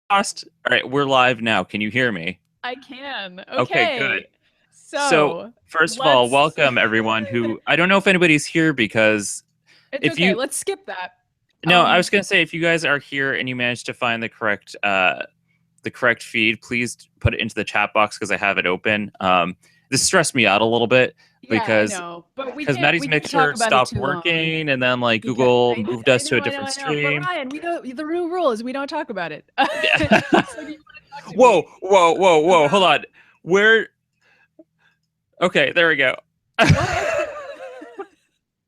All right, we're live now. Can you hear me? I can. Okay, good. Okay. So, So first of all, let's. welcome everyone who I don't know if anybody's here because It's if okay. you Let's skip that. no, I Um. was going to say if you guys are here and you managed to find the correct feed, please put it into the chat box because I have it open. This stressed me out a little bit Yeah, I because know, but we because can't. Maddie's We can't talk mixer about it stopped too long working and then like because Google I know. moved us I to a know. I know. different I know. But stream. Ryan, we know the real rule is we don't talk about it. Yeah. So do you want to talk to Whoa, me whoa, whoa, whoa. Hold about on. Where Okay, there we go. what?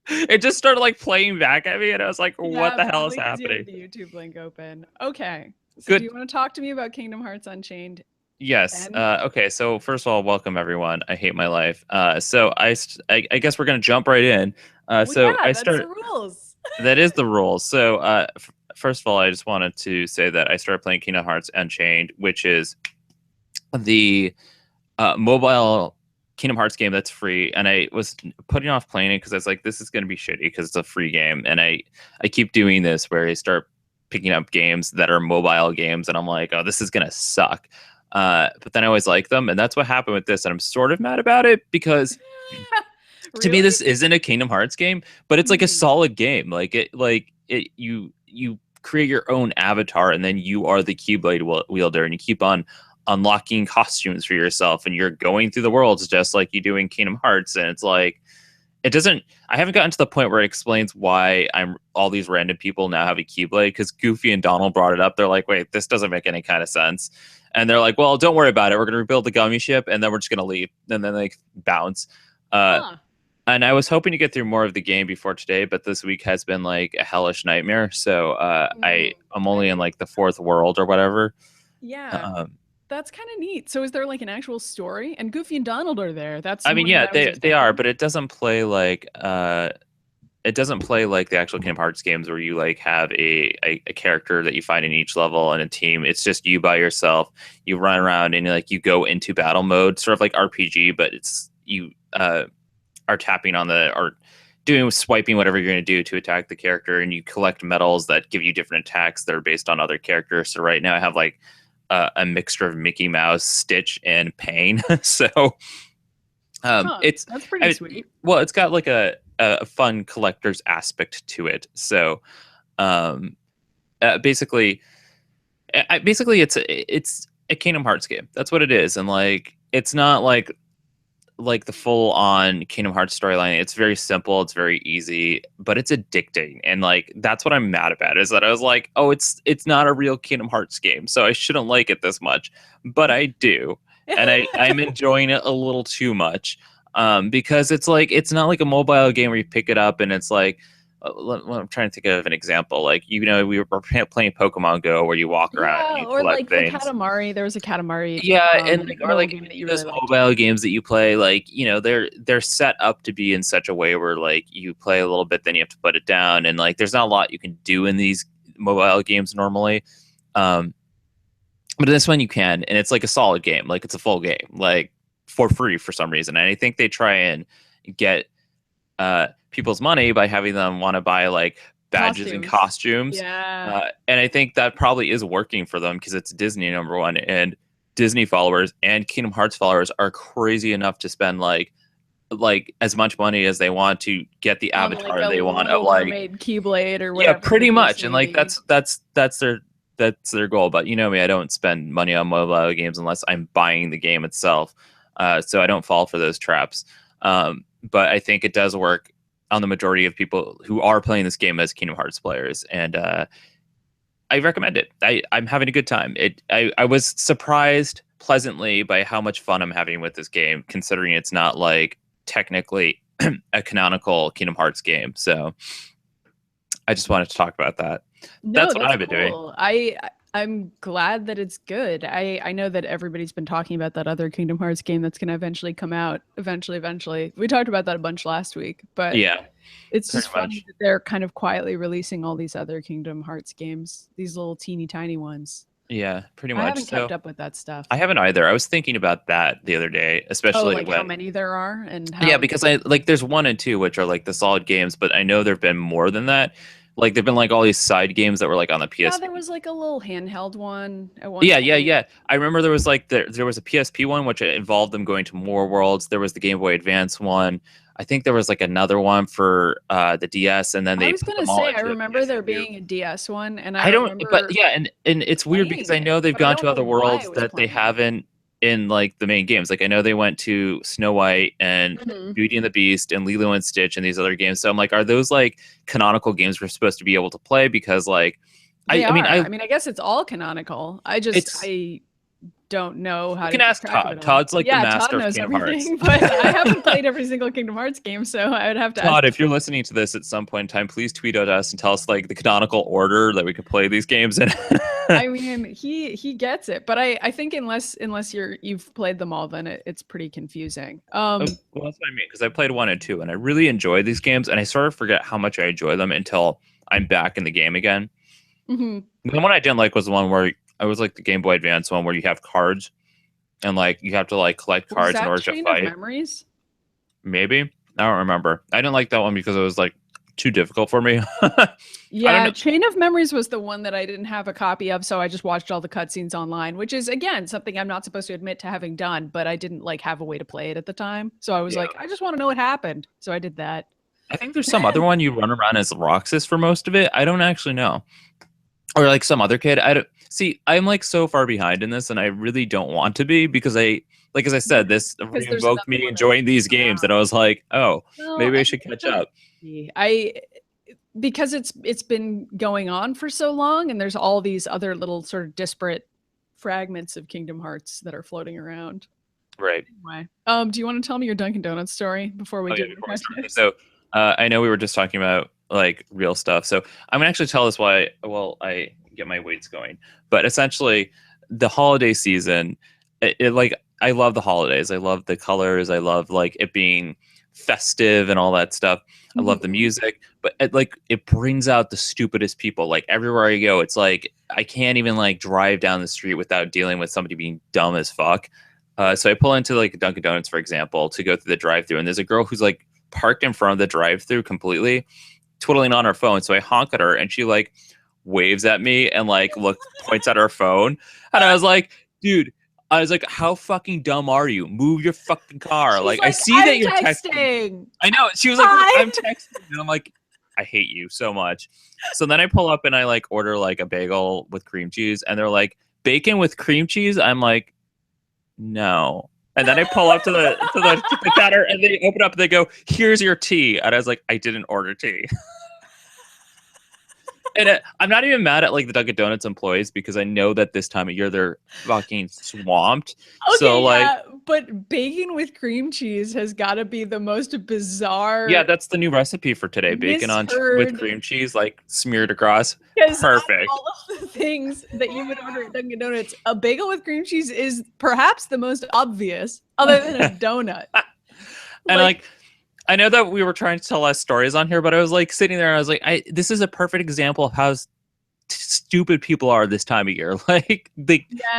It just started like playing back at me, and I was like, "What Yeah, the hell is probably because you have happening?" the YouTube link open. Okay. So do Good. you want to talk to me about Kingdom Hearts Unchained Yes. and Okay. So first of all, welcome everyone. I hate my life. I guess we're gonna jump right in. well, So yeah, I that's the start. rules. That is the rule. So first of all, I just wanted to say that I started playing Kingdom Hearts Unchained, which is the mobile Kingdom Hearts game that's free, and I was putting off playing it because I was like, this is going to be shitty because it's a free game, and I keep doing this where I start picking up games that are mobile games, and I'm like, oh, this is gonna suck. But then I always like them, and that's what happened with this, and I'm sort of mad about it because to me Really? this isn't a Kingdom Hearts game, but it's like a Hmm. solid game. You create your own avatar, and then you are the Keyblade wielder, and you keep on unlocking costumes for yourself, and you're going through the worlds just like you do in Kingdom Hearts. And it's like it doesn't. I haven't gotten to the point where it explains why I'm all these random people now have a Keyblade because Goofy and Donald brought it up. They're like, wait, this doesn't make any kind of sense. And they're like, well, don't worry about it. We're going to rebuild the gummy ship, and then we're just going to leave. And then they bounce. Uh, Huh. and I was hoping to get through more of the game before today, but this week has been like a hellish nightmare. So Mm, I'm only I in like the fourth world or whatever. yeah, Um, that's kind of neat. So is there like an actual story? And Goofy and Donald are there. That's I mean, more than yeah, I was they are, expecting. but it doesn't play like the actual Kingdom Hearts games where you like have a character that you find in each level and a team. It's just you by yourself. You run around and like you go into battle mode, sort of like RPG, but it's you are tapping on the or doing swiping whatever you're going to do to attack the character, and you collect medals that give you different attacks that are based on other characters. So right now I have like a mixture of Mickey Mouse, Stitch, and Pain. So Huh. it's That's pretty I, sweet. well, it's got like a fun collector's aspect to it. So um, basically, basically it's a Kingdom Hearts game. That's what it is, and like it's not like the full on Kingdom Hearts storyline. It's very simple, it's very easy, but it's addicting. And like that's what I'm mad about is that I was like, oh, it's not a real Kingdom Hearts game, so I shouldn't like it this much. But I do. And I'm enjoying it a little too much. Because it's like it's not like a mobile game where you pick it up and it's like I'm trying to think of an example. Like, we were playing Pokemon Go where you walk around and Yeah, you or collect like the things. Katamari. There was a Katamari Yeah, and like or mobile like game that any you of those really liked. mobile games that you play, like they're set up to be in such a way where like you play a little bit, then you have to put it down, and like there's not a lot you can do in these mobile games normally. Um, but in this one you can, and it's like a solid game, like it's a full game, like for free for some reason. And I think they try and get people's money by having them want to buy like badges and Costumes. costumes. Yeah. And I think that probably is working for them because it's Disney, number one, and Disney followers and Kingdom Hearts followers are crazy enough to spend like as much money as they want to get the On like avatar a they want of Little like Mermaid Keyblade or yeah, whatever the pretty case much. And may like be. that's their goal. But you know me, I don't spend money on mobile games unless I'm buying the game itself. So I don't fall for those traps. But I think it does work on the majority of people who are playing this game as Kingdom Hearts players, and I recommend it. I'm having a good time. I was surprised pleasantly by how much fun I'm having with this game, considering it's not like technically a canonical Kingdom Hearts game. So I just wanted to talk about that. No, That's what that's I've been doing. cool. I'm glad that it's good. I know that everybody's been talking about that other Kingdom Hearts game that's going to eventually come out. Eventually. We talked about that a bunch last week, but Yeah, it's pretty just funny much. that they're kind of quietly releasing all these other Kingdom Hearts games, these little teeny tiny ones. Yeah, pretty I much. haven't kept So up with that I stuff. haven't either. I was thinking about that the other day, Oh, especially like how when many there are and yeah, how because I like there's one and two which are like the solid games, but I know there've been more than that. Like there've been like all these side games that were like on the Yeah, PSP. there was like a little handheld one at one Yeah, point. yeah. I remember there was like there was a PSP one which involved them going to more worlds. There was the Game Boy Advance one. I think there was like another one for the DS, and then I they was put gonna them all say I into the remember there PSU. being a DS one, and I I don't, but remember yeah, and it's weird because playing I it, know they've but I gone don't to know other why I worlds was that they playing it. haven't in like the main games. Like I know they went to Snow White and Mhm. Beauty and the Beast and Lilo and Stitch and these other games. So I'm like, are those like canonical games we're supposed to be able to play? Because like, They I mean, are. I mean, I guess it's all canonical. it's I don't know you how to can keep ask track of Todd. it all. Todd's like the Yeah, Todd master of knows Kingdom Hearts. everything, but I haven't played every single Kingdom Hearts game, so I would have to ask. Todd, if you're listening to this at some point in time, please tweet at us and tell us like the canonical order that we could play these games in. I mean, he gets it, but I think unless you've played them all, then it's pretty confusing. Oh, well, that's what I mean because I played 1 and 2, and I really enjoy these games, and I sort of forget how much I enjoy them until I'm back in the game again. Mhm. The one I didn't like was the one where I was like the Game Boy Advance one where you have cards and like you have to like collect Was cards in that order to Chain of fight. Memories? Maybe I don't remember. I didn't like that one because it was like too difficult for me. I don't Yeah, know. Chain of Memories was the one that I didn't have a copy of, so I just watched all the cutscenes online, which is again something I'm not supposed to admit to having done, but I didn't like have a way to play it at the time. So I was Yeah, like, I just want to know what happened. So I did that. I think there's some other one you run around as Roxas for most of it. I don't actually know, or like some other kid. I don't see. I'm like so far behind in this, and I really don't want to be because I like as I said, this Because there's reinvoked another me one that's enjoying these come games, out. and I was like, oh, No, maybe I I should think catch it's gonna up. be. I because it's been going on for so long, and there's all these other little sort of disparate fragments of Kingdom Hearts that are floating around. Right. Anyway, do you want to tell me your Dunkin' Donuts story before we Oh do yeah, the before we start. tips? So I know we were just talking about like real stuff. So I'm gonna actually tell us why. Well, I get my weights going, but essentially, the holiday season, like I love the holidays. I love the colors. I love like it being festive and all that stuff. I love the Mhm. music, but it brings out the stupidest people. Like everywhere I go, it's like I can't even like drive down the street without dealing with somebody being dumb as fuck. So I pull into like Dunkin' Donuts, for example, to go through the drive-through, and there's a girl who's like parked in front of the drive-through completely, twiddling on her phone. So I honk at her, and she like waves at me and like points at her phone, and I was like, dude. I was like, how fucking dumb are you? Move your fucking car. She's Like, I like, see that I'm you're texting. texting. I know. She was like, Hi. I'm texting. And I'm like, I hate you so much. So then I pull up and I like order like a bagel with cream cheese. And they're like, bacon with cream cheese? I'm like, no. And then I pull up to the counter and they open up and they go, here's your tea. And I was like, I didn't order tea. And I'm not even mad at like the Dunkin' Donuts employees because I know that this time of year they're fucking swamped. So Okay, like, yeah, but bacon with cream cheese has got to be the most yeah, bizarre that's the new recipe for today. Bacon on with misheard. cream cheese, like smeared across. Because out of Perfect. all of the things that you would order at Dunkin' Donuts, a bagel with cream cheese is perhaps the most obvious, other than a donut. And Like, like, I know that we were trying to tell us stories on here, but I was like sitting there and I was like, this is a perfect example of how stupid people are this time of year. Like,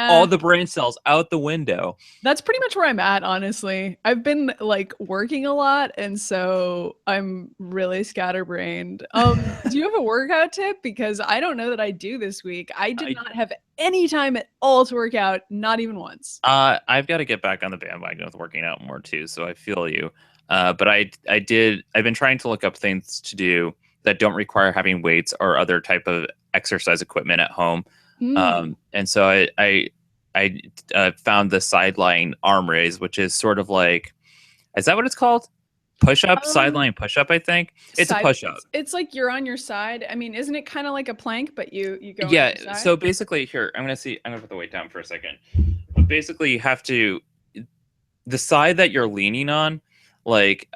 all yeah, the brain cells out the window. that's pretty much where I'm at, honestly. I've been like working a lot, and so I'm really scatterbrained. Do you have a workout tip? Because I don't know that I do this week. I did I not have any time at all to work out, not even once. I've got to get back on the bandwagon with working out more too. So I feel you. But I've been trying to look up things to do that don't require having weights or other type of exercise equipment at home. Mm. And so I found the sideline arm raise, which is sort of like, is that what it's called? Push up, Um, sideline push up. I think it's a side. push up. It's like you're on your side. I mean, isn't it kind of like a plank, but you go on Yeah. your side? So basically, here I'm gonna put the weight down for a second. But basically, you have to the side that you're leaning on, like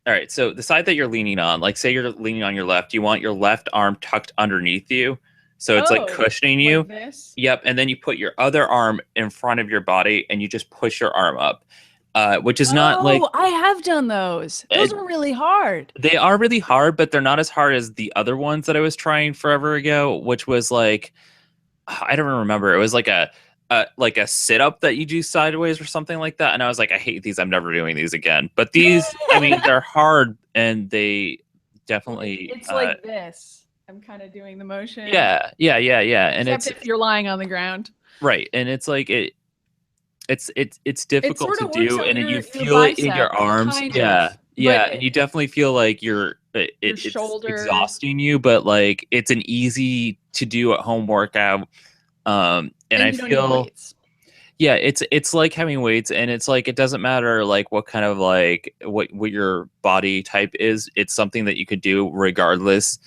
all right, so the side that you're leaning on, like say you're leaning on your left, you want your left arm tucked underneath you. So it's like Oh, cushioning like you. this? Yep. And then you put your other arm in front of your body and you just push your arm up, which is not like, Oh, I have done those. uh, Those were really hard. they are really hard, but they're not as hard as the other ones that I was trying forever ago, which was like, I don't remember. It was like a sit up that you do sideways or something like that. And I was like, I hate these. I'm never doing these again. But these, I mean, they're hard and they definitely. It's like this. I'm kind of doing the motion. Yeah. And except if you're lying on the ground. Right, and it's like it's difficult sort to of works do, on and you your feel it in your bicep, arms. kind Yeah, of, yeah, but and you definitely feel like it's shoulder. exhausting you, but like it's an easy to do at home workout. And I you don't need feel weights. yeah, it's like having weights, and it's like it doesn't matter like what kind of like what your body type is. It's something that you could do regardless,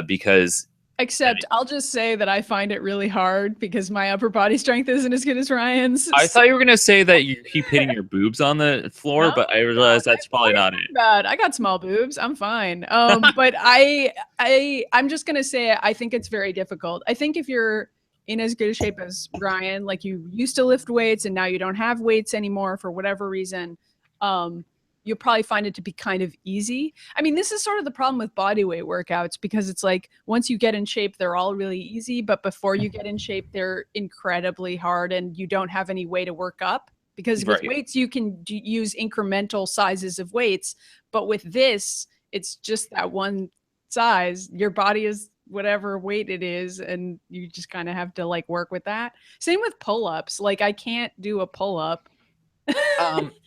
because Except I'll just say that I find it really hard because my upper body strength isn't as good as Ryan's. I thought you were gonna say that you keep hitting your boobs on the floor, No, but I realized that's probably not it. bad. I got small boobs. I'm fine. But I'm just gonna say I think it's very difficult. I think if you're in as good a shape as Ryan, like you used to lift weights and now you don't have weights anymore for whatever reason, you'll probably find it to be kind of easy. I mean, this is sort of the problem with body weight workouts because it's like once you get in shape, they're all really easy, but before you get in shape, they're incredibly hard and you don't have any way to work up. Because with weights, you can use incremental sizes of weights, but with this, it's just that one size. Your body is whatever weight it is, and you just kind of have to like work with that. Same with pull-ups. Like I can't do a pull-up.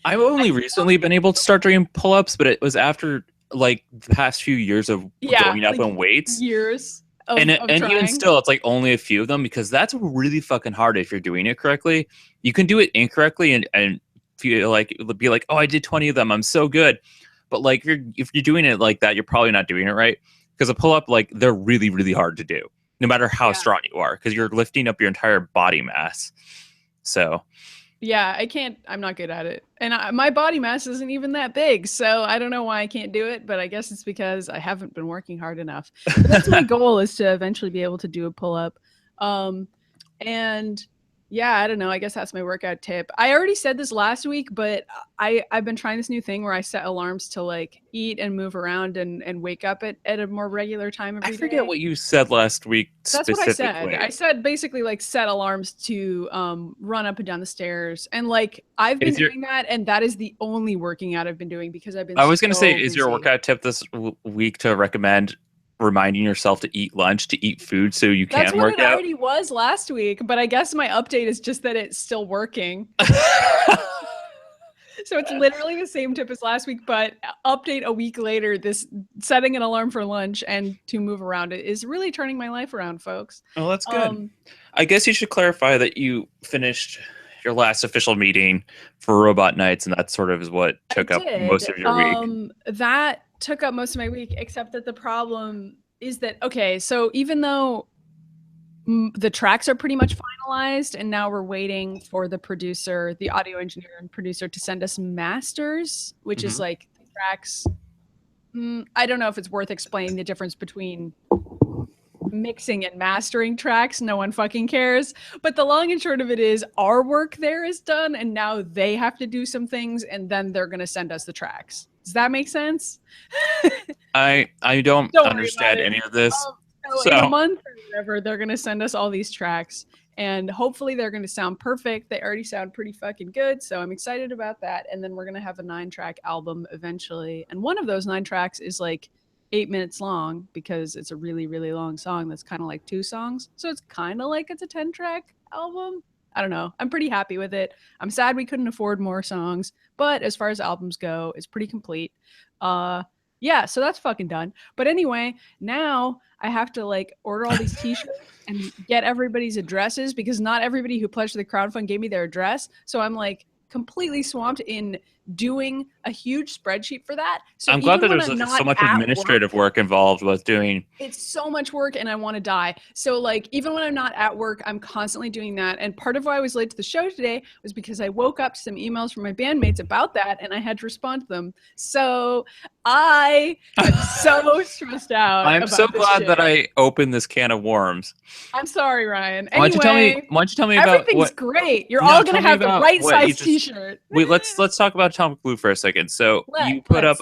I've only recently been able to start doing pull-ups, but it was after like the past few years of going up in weights. Years. And even still, it's like only a few of them because that's really fucking hard if you're doing it correctly. You can do it incorrectly and feel like be like, oh, I did 20 of them. I'm so good. But like if you're doing it like that, you're probably not doing it right. Because a pull-up, like they're really, really hard to do, no matter how strong you are, because you're lifting up your entire body mass. So yeah, I'm not good at it. And my body mass isn't even that big. So I don't know why I can't do it, but I guess it's because I haven't been working hard enough. But that's my goal, is to eventually be able to do a pull-up. And yeah, I don't know. I guess that's my workout tip. I already said this last week, but I've been trying this new thing where I set alarms to like eat and move around and wake up at a more regular time every day. I forget what you said last week. That's what I said. I said basically like set alarms to run up and down the stairs. And like I've been doing that, and that is the only working out I've been doing because I've been I was going to say, busy. Is your workout tip this week to recommend reminding yourself to eat lunch, to eat food so you can work out? That's what it already was last week, but I guess my update is just that it's still working. So it's literally the same tip as last week, but update a week later, this setting an alarm for lunch and to move around it is really turning my life around, folks. Oh, that's good. I guess you should clarify that you finished your last official meeting for Robot Nights, and that sort of is what took up most of your week. That took up most of my week, except that the problem is that, okay, so even though the tracks are pretty much finalized, and now we're waiting for the producer, the audio engineer and producer, to send us masters, which is like the tracks. I don't know if it's worth explaining the difference between mixing and mastering tracks. No one fucking cares. But the long and short of it is our work there is done, and now they have to do some things, and then they're going to send us the tracks. Does that make sense? I don't understand any of this. So in a month or whatever, they're going to send us all these tracks, and hopefully they're going to sound perfect. They already sound pretty fucking good, so I'm excited about that. And then we're going to have a 9-track album eventually. And one of those 9 tracks is like 8 minutes long because it's a really, really long song that's kind of like 2 songs. So it's kind of like it's a 10-track album. I don't know. I'm pretty happy with it. I'm sad we couldn't afford more songs, but as far as albums go, it's pretty complete. Yeah, so that's fucking done. But anyway, now I have to like order all these t-shirts and get everybody's addresses because not everybody who pledged to the crowdfund gave me their address. So I'm like completely swamped in doing a huge spreadsheet for that. So I'm glad that there's so much administrative work involved with doing. It's so much work and I want to die. So like even when I'm not at work, I'm constantly doing that. And part of why I was late to the show today was because I woke up to some emails from my bandmates about that and I had to respond to them. So I am so stressed out. I'm so glad that I opened this can of worms. I'm sorry, Ryan. Anyway, why don't you tell me about everything's great. You're all gonna have the right size t-shirt. Wait, let's talk about Atomic Blue for a second. So you put up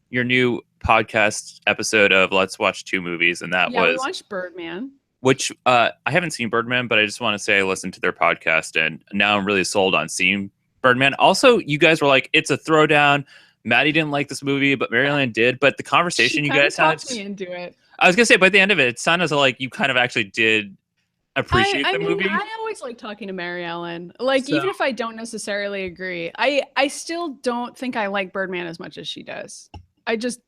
your new podcast episode of Let's Watch 2 Movies, and that was we watched Birdman. Which I haven't seen Birdman, but I just want to say I listened to their podcast, and now I'm really sold on seeing Birdman. Also, you guys were like, it's a throwdown. Maddie didn't like this movie, but Marilyn did. But the conversation She you kind of guys had, talked me into it. I was gonna say by the end of it, it sounded like you kind of actually did appreciate I the mean, movie. I always like talking to Mary Ellen. Like, So even if I don't necessarily agree, I still don't think I like Birdman as much as she does. I just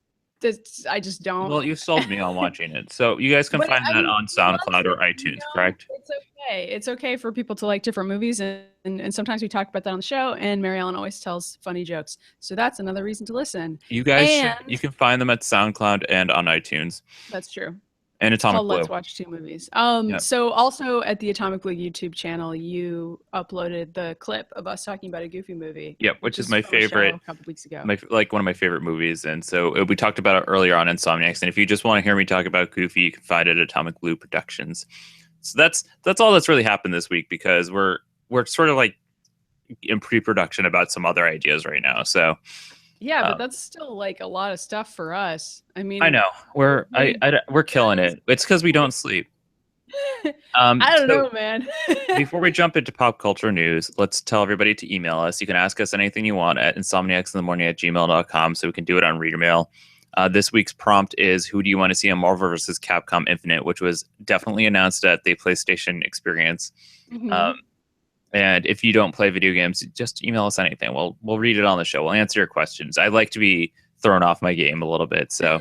I just don't. well, you sold me on watching it. So you guys can But find I that mean, on she loves SoundCloud or it. iTunes, correct? It's okay. It's okay for people to like different movies, and sometimes we talk about that on the show. And Mary Ellen always tells funny jokes, so that's another reason to listen. You guys should. You And can find them at SoundCloud and on iTunes. that's true. And It's Atomic called Blue. Let's Watch Two Movies. Yeah. So also at the Atomic Blue YouTube channel, you uploaded the clip of us talking about a Goofy movie. Yep, which is my from a show favorite. a couple weeks ago. Like one of my favorite movies, and so we talked about it earlier on Insomniacs. And if you just want to hear me talk about Goofy, you can find it at Atomic Blue Productions. So that's all that's really happened this week because we're sort of like in pre-production about some other ideas right now. So Yeah, but that's still like a lot of stuff for us. I mean, I know we're killing it. It's because we don't sleep. I don't know, man. Before we jump into pop culture news, let's tell everybody to email us. You can ask us anything you want at insomniacsinthemorning@gmail.com so we can do it on reader mail. This week's prompt is, who do you want to see on Marvel vs. Capcom Infinite, which was definitely announced at the PlayStation Experience. And if you don't play video games, just email us anything. We'll read it on the show. We'll answer your questions. I like to be thrown off my game a little bit, so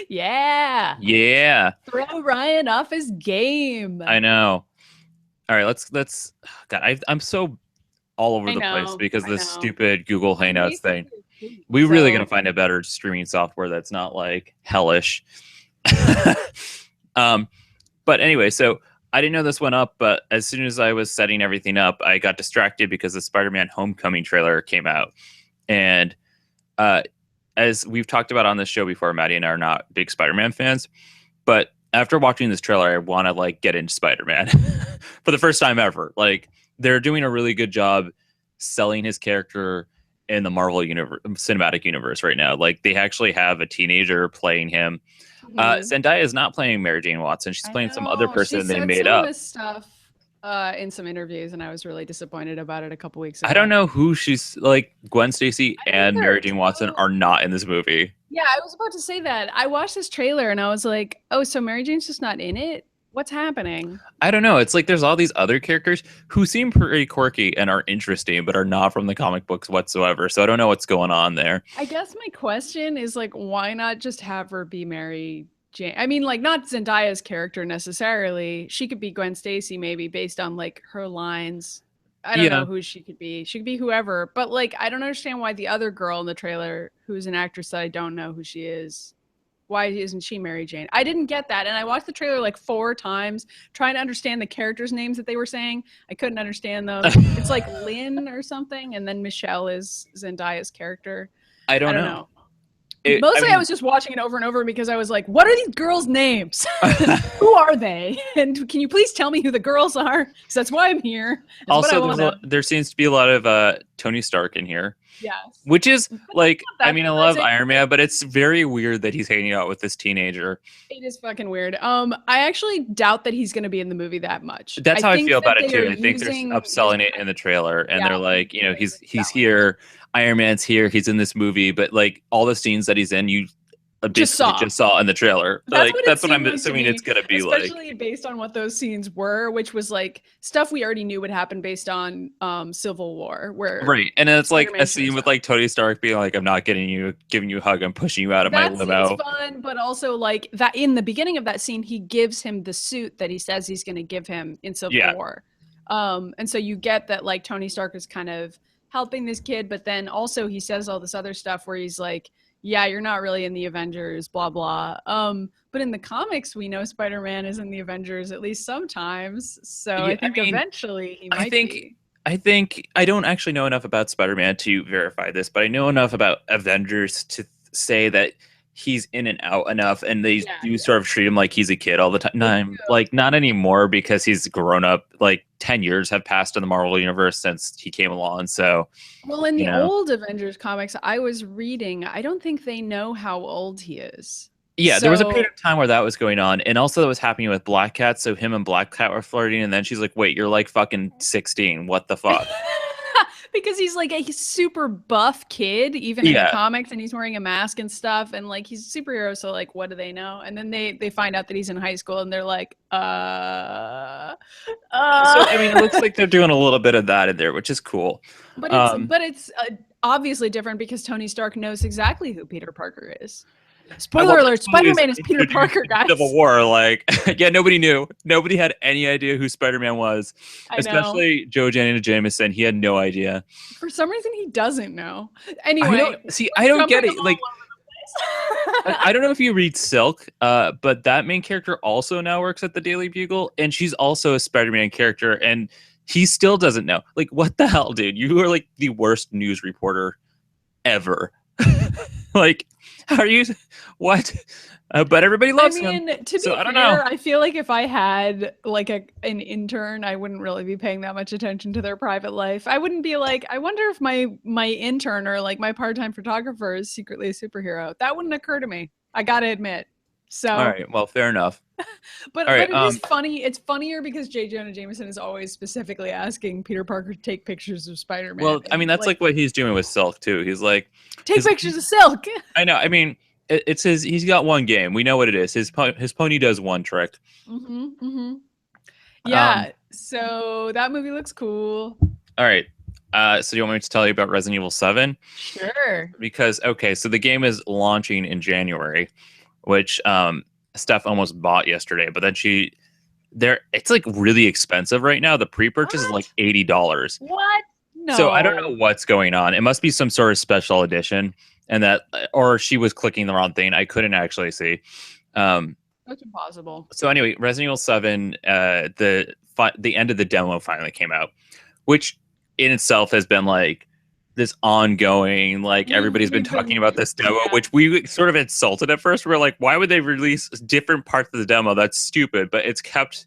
yeah. Throw Ryan off his game. I know. All right, let's. God, I'm so all over the place because of this stupid Google Hangouts thing. We're really gonna find a better streaming software that's not like hellish. But anyway, so I didn't know this went up, but as soon as I was setting everything up, I got distracted because the Spider-Man Homecoming trailer came out, and as we've talked about on this show before, Maddie and I are not big Spider-Man fans, but after watching this trailer, I want to like get into Spider-Man for the first time ever. Like, they're doing a really good job selling his character in the Marvel cinematic universe right now. Like, they actually have a teenager playing him. Zendaya is not playing Mary Jane Watson. She's playing some other person they made up. This stuff in some interviews, and I was really disappointed about it a couple weeks ago. I don't know who she's like. Gwen Stacy and Mary Jane Watson are not in this movie. Yeah, I was about to say that. I watched this trailer and I was like, oh, so Mary Jane's just not in it? What's happening? I don't know. It's like there's all these other characters who seem pretty quirky and are interesting, but are not from the comic books whatsoever. So I don't know what's going on there. I guess my question is like, why not just have her be Mary Jane? I mean, like, not Zendaya's character necessarily. She could be Gwen Stacy maybe based on like her lines. I don't know who she could be. She could be whoever. But like, I don't understand why the other girl in the trailer, who's an actress that I don't know who she is, why isn't she Mary Jane? I didn't get that. And I watched the trailer like 4 times trying to understand the characters' names that they were saying. I couldn't understand them. It's like Lynn or something. And then Michelle is Zendaya's character. I don't know. I was just watching it over and over because I was like, what are these girls' names? Who are they? And can you please tell me who the girls are? Because that's why I'm here. Also, there seems to be a lot of Tony Stark in here. Yes. Which is like, I mean, I love Iron Man, but it's very weird that he's hanging out with this teenager. It is fucking weird. I actually doubt that he's going to be in the movie that much. That's how I feel about it too. I think they're upselling it in the trailer, and they're like, you know, he's here. Iron Man's here. He's in this movie, but like all the scenes that he's in, you just saw in the trailer. That's what I'm assuming it's gonna be like. Especially based on what those scenes were, which was like stuff we already knew would happen based on Civil War, where and it's like a scene with like Tony Stark being like, "I'm not giving you a hug. I'm pushing you out of my limo." That's fun, but also like that in the beginning of that scene, he gives him the suit that he says he's going to give him in Civil War, and so you get that like Tony Stark is kind of helping this kid, but then also he says all this other stuff where he's like, yeah, you're not really in the Avengers, blah, blah. But in the comics, we know Spider-Man is in the Avengers at least sometimes. So I think eventually he might be. I think I don't actually know enough about Spider-Man to verify this, but I know enough about Avengers to say that he's in and out enough, and they do sort of treat him like he's a kid all the time. Like, not anymore because he's grown up. Like 10 years have passed in the Marvel universe since he came along. So, well, in the old Avengers comics I was reading, I don't think they know how old he is. Yeah, there was a period of time where that was going on, and also that was happening with Black Cat. So him and Black Cat were flirting, and then she's like, "Wait, you're like fucking 16. What the fuck?" because he's like a super buff kid, even in the Yeah. comics, and he's wearing a mask and stuff, and like he's a superhero, so like what do they know? And then they find out that he's in high school, and they're like, So I mean, it looks like they're doing a little bit of that in there, which is cool. But it's obviously different because Tony Stark knows exactly who Peter Parker is. Spoiler alert: Spider-Man is Peter Parker, guys. Civil War, like, yeah, nobody knew. Nobody had any idea who Spider-Man was, especially Joe Jameson. He had no idea. For some reason, he doesn't know. Anyway, I don't get it. Like, I don't know if you read Silk, but that main character also now works at the Daily Bugle, and she's also a Spider-Man character, and he still doesn't know. Like, what the hell, dude? You are like the worst news reporter ever. Like, how are you? What? But everybody loves him. To be fair, I feel like if I had like an intern, I wouldn't really be paying that much attention to their private life. I wouldn't be like, I wonder if my intern or like my part-time photographer is secretly a superhero. That wouldn't occur to me. I gotta admit. So all right, well, fair enough. But it is funny. It's funnier because J. Jonah Jameson is always specifically asking Peter Parker to take pictures of Spider-Man. Well, I mean, that's like what he's doing with Silk too. He's like, take pictures of Silk. I know. I mean, it's his. He's got one game. We know what it is. His pony does one trick. Yeah. So that movie looks cool. All right. So do you want me to tell you about Resident Evil 7? Sure. Because so the game is launching in January, which Steph almost bought yesterday, but then it's like really expensive right now. The pre-purchase is like $80. What? No. So I don't know what's going on. It must be some sort of special edition, or she was clicking the wrong thing. I couldn't actually see. That's impossible. So anyway, Resident Evil 7, the end of the demo finally came out, which in itself has been like this ongoing, like everybody's been talking about this demo, which we sort of insulted at first. We're like, why would they release different parts of the demo? That's stupid. But it's kept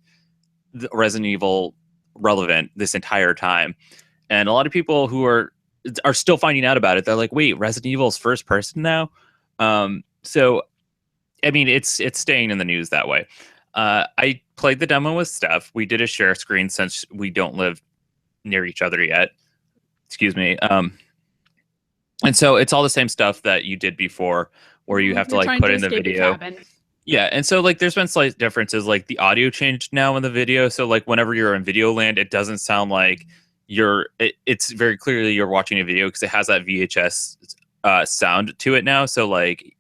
the Resident Evil relevant this entire time. And a lot of people who are still finding out about it, they're like, wait, Resident Evil's first person now? So, I mean, it's staying in the news that way. I played the demo with Steph. We did a share screen since we don't live near each other yet. Excuse me. And so it's all the same stuff that you did before, where you have to like put in the video. Yeah, and so like there's been slight differences. Like the audio changed now in the video, so like whenever you're in video land, it doesn't sound like it's very clearly you're watching a video because it has that VHS sound to it now. So like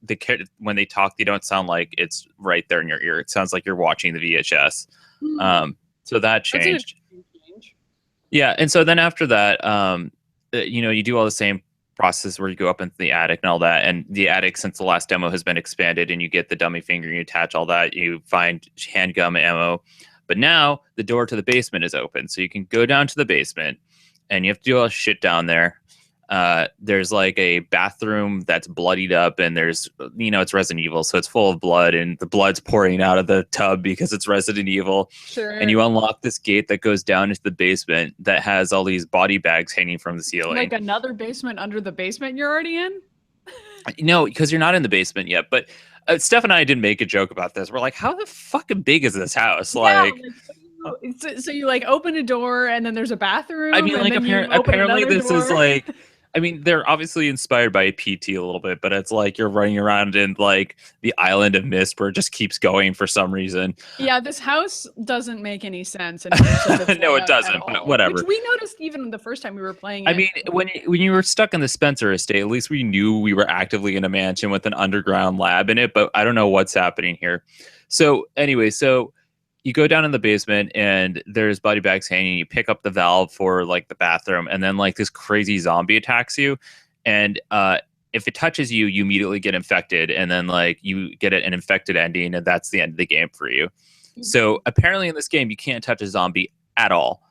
when they talk, they don't sound like it's right there in your ear. It sounds like you're watching the VHS. So that changed. Yeah, and so then after that, you do all the same process where you go up into the attic and all that. And the attic, since the last demo, has been expanded, and you get the dummy finger, you attach all that, you find handgun ammo. But now the door to the basement is open, so you can go down to the basement, and you have to do all this shit down there. There's like a bathroom that's bloodied up, and there's, it's Resident Evil, so it's full of blood, and the blood's pouring out of the tub because it's Resident Evil. Sure. And you unlock this gate that goes down into the basement that has all these body bags hanging from the ceiling. Like another basement under the basement you're already in? No, because you're not in the basement yet. But Steph and I did make a joke about this. We're like, how the fucking big is this house? So you like open a door and then there's a bathroom. I mean, like apparently this door. Is like, I mean, they're obviously inspired by PT a little bit, but it's like you're running around in like the island of mist where it just keeps going for some reason. Yeah, this house doesn't make any sense. No, it doesn't, but whatever. Which we noticed even the first time we were playing it. I mean, when you were stuck in the Spencer estate, at least we knew we were actively in a mansion with an underground lab in it, but I don't know what's happening here. So anyway, you go down in the basement and there's body bags hanging. You pick up the valve for like the bathroom, and then like this crazy zombie attacks you. And if it touches you, you immediately get infected, and then like you get an infected ending, and that's the end of the game for you. Mm-hmm. So apparently in this game, you can't touch a zombie at all.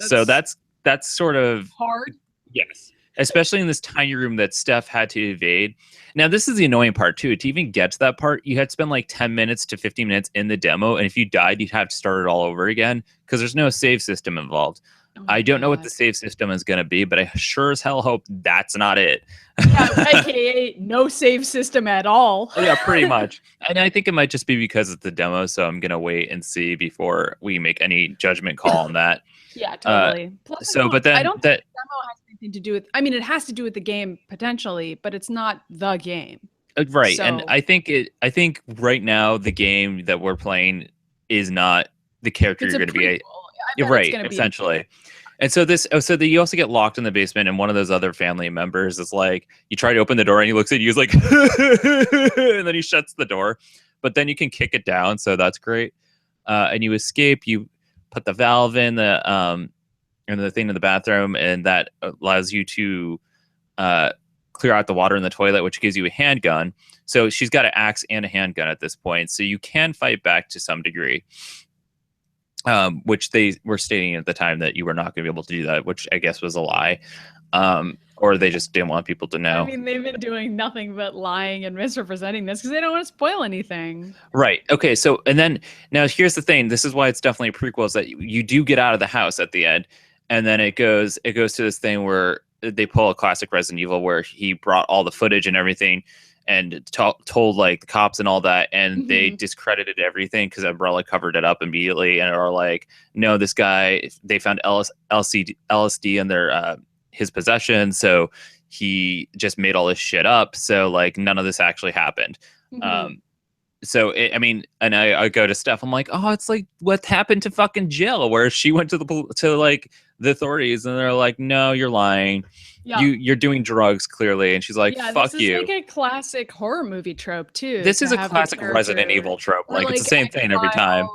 So that's sort of hard. Yes. Especially in this tiny room that Steph had to evade. Now, this is the annoying part, too. To even get to that part, you had to spend like 10 minutes to 15 minutes in the demo. And if you died, you'd have to start it all over again because there's no save system involved. I don't know what the save system is going to be, but I sure as hell hope that's not it. Yeah, AKA no save system at all. Yeah, pretty much. And I think it might just be because it's the demo. So I'm going to wait and see before we make any judgment call on that. Yeah, totally. Plus, but then I don't think the demo has anything to do with. I mean, it has to do with the game potentially, but it's not the game. Right. And So I think right now the game that we're playing is not the character it's you're a going to be. prequel. I You're bet it's right, going to be. essentially. And so you also get locked in the basement, and one of those other family members is like, you try to open the door, and he looks at you, he's like, and then he shuts the door. But then you can kick it down, so that's great. And you escape. You put the valve in the thing in the bathroom, and that allows you to clear out the water in the toilet, which gives you a handgun. So she's got an axe and a handgun at this point, so you can fight back to some degree. Which they were stating at the time that you were not going to be able to do that, which I guess was a lie. Or they just didn't want people to know. I mean, they've been doing nothing but lying and misrepresenting this because they don't want to spoil anything. Right. Okay. So, and then now here's the thing. This is why it's definitely a prequel, is that you do get out of the house at the end, and then it goes to this thing where they pull a classic Resident Evil where he brought all the footage and everything and told like the cops and all that, and they discredited everything because Umbrella covered it up immediately and are like, no, this guy, they found LSD in their his possession, so he just made all this shit up, so like none of this actually happened. So I mean, and I go to Steph, I'm like, oh, it's like what happened to fucking Jill, where she went to the authorities, and they're like, no, you're lying. Yeah. You're doing drugs clearly, and she's like, fuck you. This is like a classic horror movie trope too. This is a classic Resident Evil trope. Like it's the same thing every time.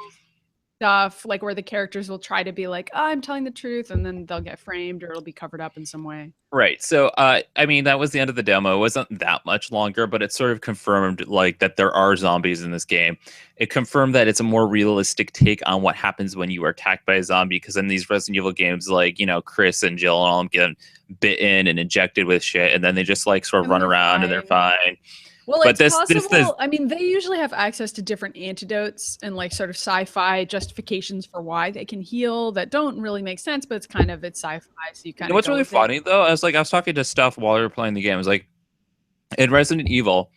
Stuff like where the characters will try to be like, oh, I'm telling the truth, and then they'll get framed or it'll be covered up in some way. Right. So, I mean, that was the end of the demo. It wasn't that much longer, but it sort of confirmed like that there are zombies in this game. It confirmed that it's a more realistic take on what happens when you are attacked by a zombie. Because in these Resident Evil games, like, you know, Chris and Jill and all them get bitten and injected with shit, and then they just like sort of run around and they're fine. Well, but it's possible. I mean, they usually have access to different antidotes and like sort of sci-fi justifications for why they can heal that don't really make sense, but it's sci-fi. So you kind of. What's really funny though, I was talking to Steph while we were playing the game. I was like, in Resident Evil,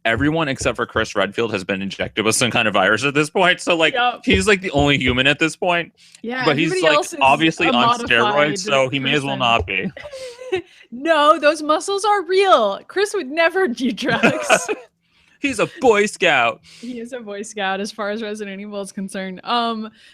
everyone except for Chris Redfield has been injected with some kind of virus at this point. So like, he's like the only human at this point. Yeah, but he's like obviously on steroids, so he may as well not be. No, those muscles are real. Chris would never do drugs. He's a Boy Scout. He is a Boy Scout as far as Resident Evil is concerned.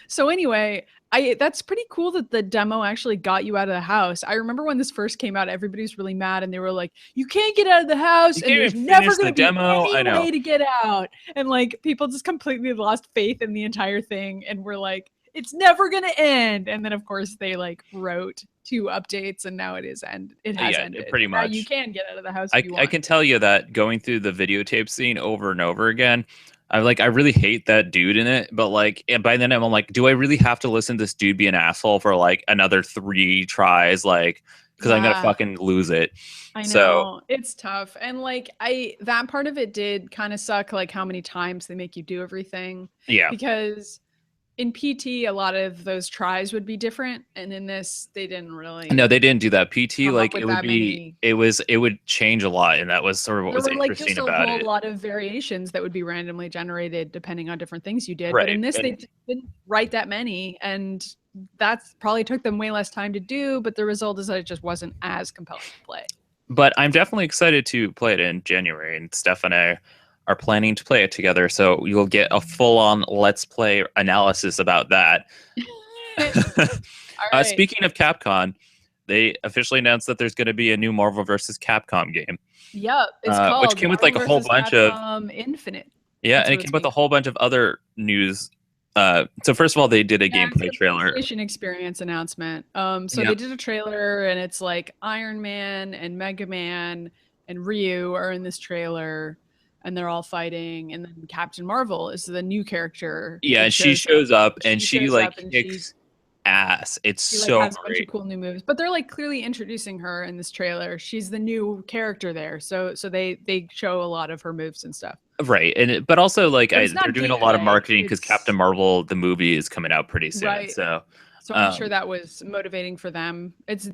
So anyway, that's pretty cool that the demo actually got you out of the house. I remember when this first came out, everybody was really mad and they were like, you can't get out of the house and there's never going to be any way to get out. And like people just completely lost faith in the entire thing and were like, it's never going to end. And then of course they like wrote 2 updates and now it has ended. Pretty much. Now you can get out of the house I if you want. can tell you that going through the videotape scene over and over again, I really hate that dude in it, but like by then I'm like, do I really have to listen to this dude be an asshole for like another 3 tries? Like, because I'm gonna fucking lose it. I know, it's tough. And like that part of it did kind of suck, like how many times they make you do everything. Yeah. Because in PT, a lot of those tries would be different, and in this, they didn't really. No, they didn't do that. PT, like it would be, it would change a lot, and that was sort of what was interesting about it. There were a lot of variations that would be randomly generated depending on different things you did. Right. But in this, they didn't write that many, and that's probably took them way less time to do. But the result is that it just wasn't as compelling to play. But I'm definitely excited to play it in January, and Steph and I are planning to play it together, so you'll get a full-on Let's Play analysis about that. Right. Speaking of Capcom, they officially announced that there's going to be a new Marvel vs. Capcom game. Yep, it's called which came with like a whole bunch of Infinite. Yeah, and it came with a whole bunch of other news. So first of all, they did a gameplay trailer. PlayStation Experience announcement. So they did a trailer, and it's like Iron Man and Mega Man and Ryu are in this trailer. And they're all fighting, and then Captain Marvel is the new character. Yeah, and she shows up, and she like kicks ass. It's so has a bunch of cool new moves, but they're like clearly introducing her in this trailer. She's the new character there, so they show a lot of her moves and stuff. Right, and but also like they're doing a lot of marketing because Captain Marvel the movie is coming out pretty soon. Right. So I'm sure that was motivating for them. It's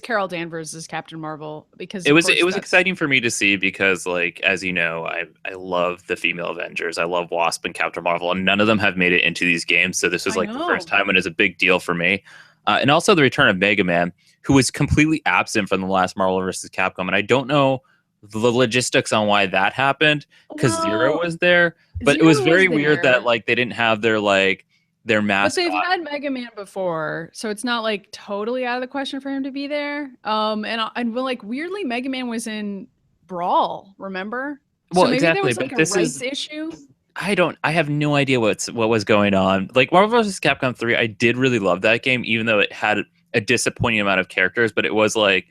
Carol Danvers as Captain Marvel because it was exciting for me to see because like as you know I love the female Avengers. I love Wasp and Captain Marvel, and none of them have made it into these games. So this was like the first time, and it's a big deal for me. and also the return of Mega Man, who was completely absent from the last Marvel vs. Capcom. And I don't know the logistics on why that happened because Zero Well, was there, but it was Zero was very weird that there. like they didn't have their But mascot. they've had Mega Man before, so it's not like totally out of the question for him to be there. And like weirdly, Mega Man was in Brawl, remember? So Well, maybe there exactly, was like but a this rights is issue. I have no idea what was going on. Like Marvel vs. Capcom 3, I did really love that game, even though it had a disappointing amount of characters, but it was like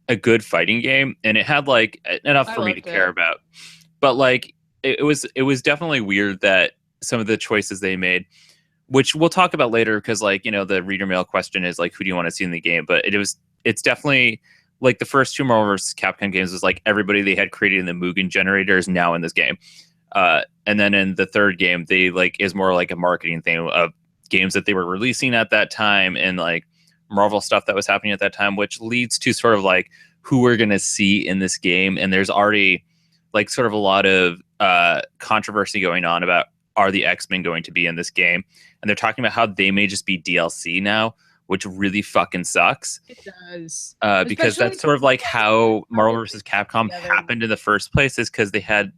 a good fighting game and it had like enough I for me to loved care it. about. But like it was definitely weird that some of the choices they made, which we'll talk about later because like, the reader mail question is like who do you want to see in the game? But it's definitely like the first two Marvel vs. Capcom games was like everybody they had created in the Mugen generator is now in this game. And then in the third game, they like is more like a marketing thing of games that they were releasing at that time and like Marvel stuff that was happening at that time, which leads to sort of like who we're going to see in this game. And there's already like sort of a lot of controversy going on about are the X-Men going to be in this game? And they're talking about how they may just be DLC now, which really fucking sucks. It does. Because Especially that's sort of like how Marvel vs. Capcom together. happened in the first place is because they had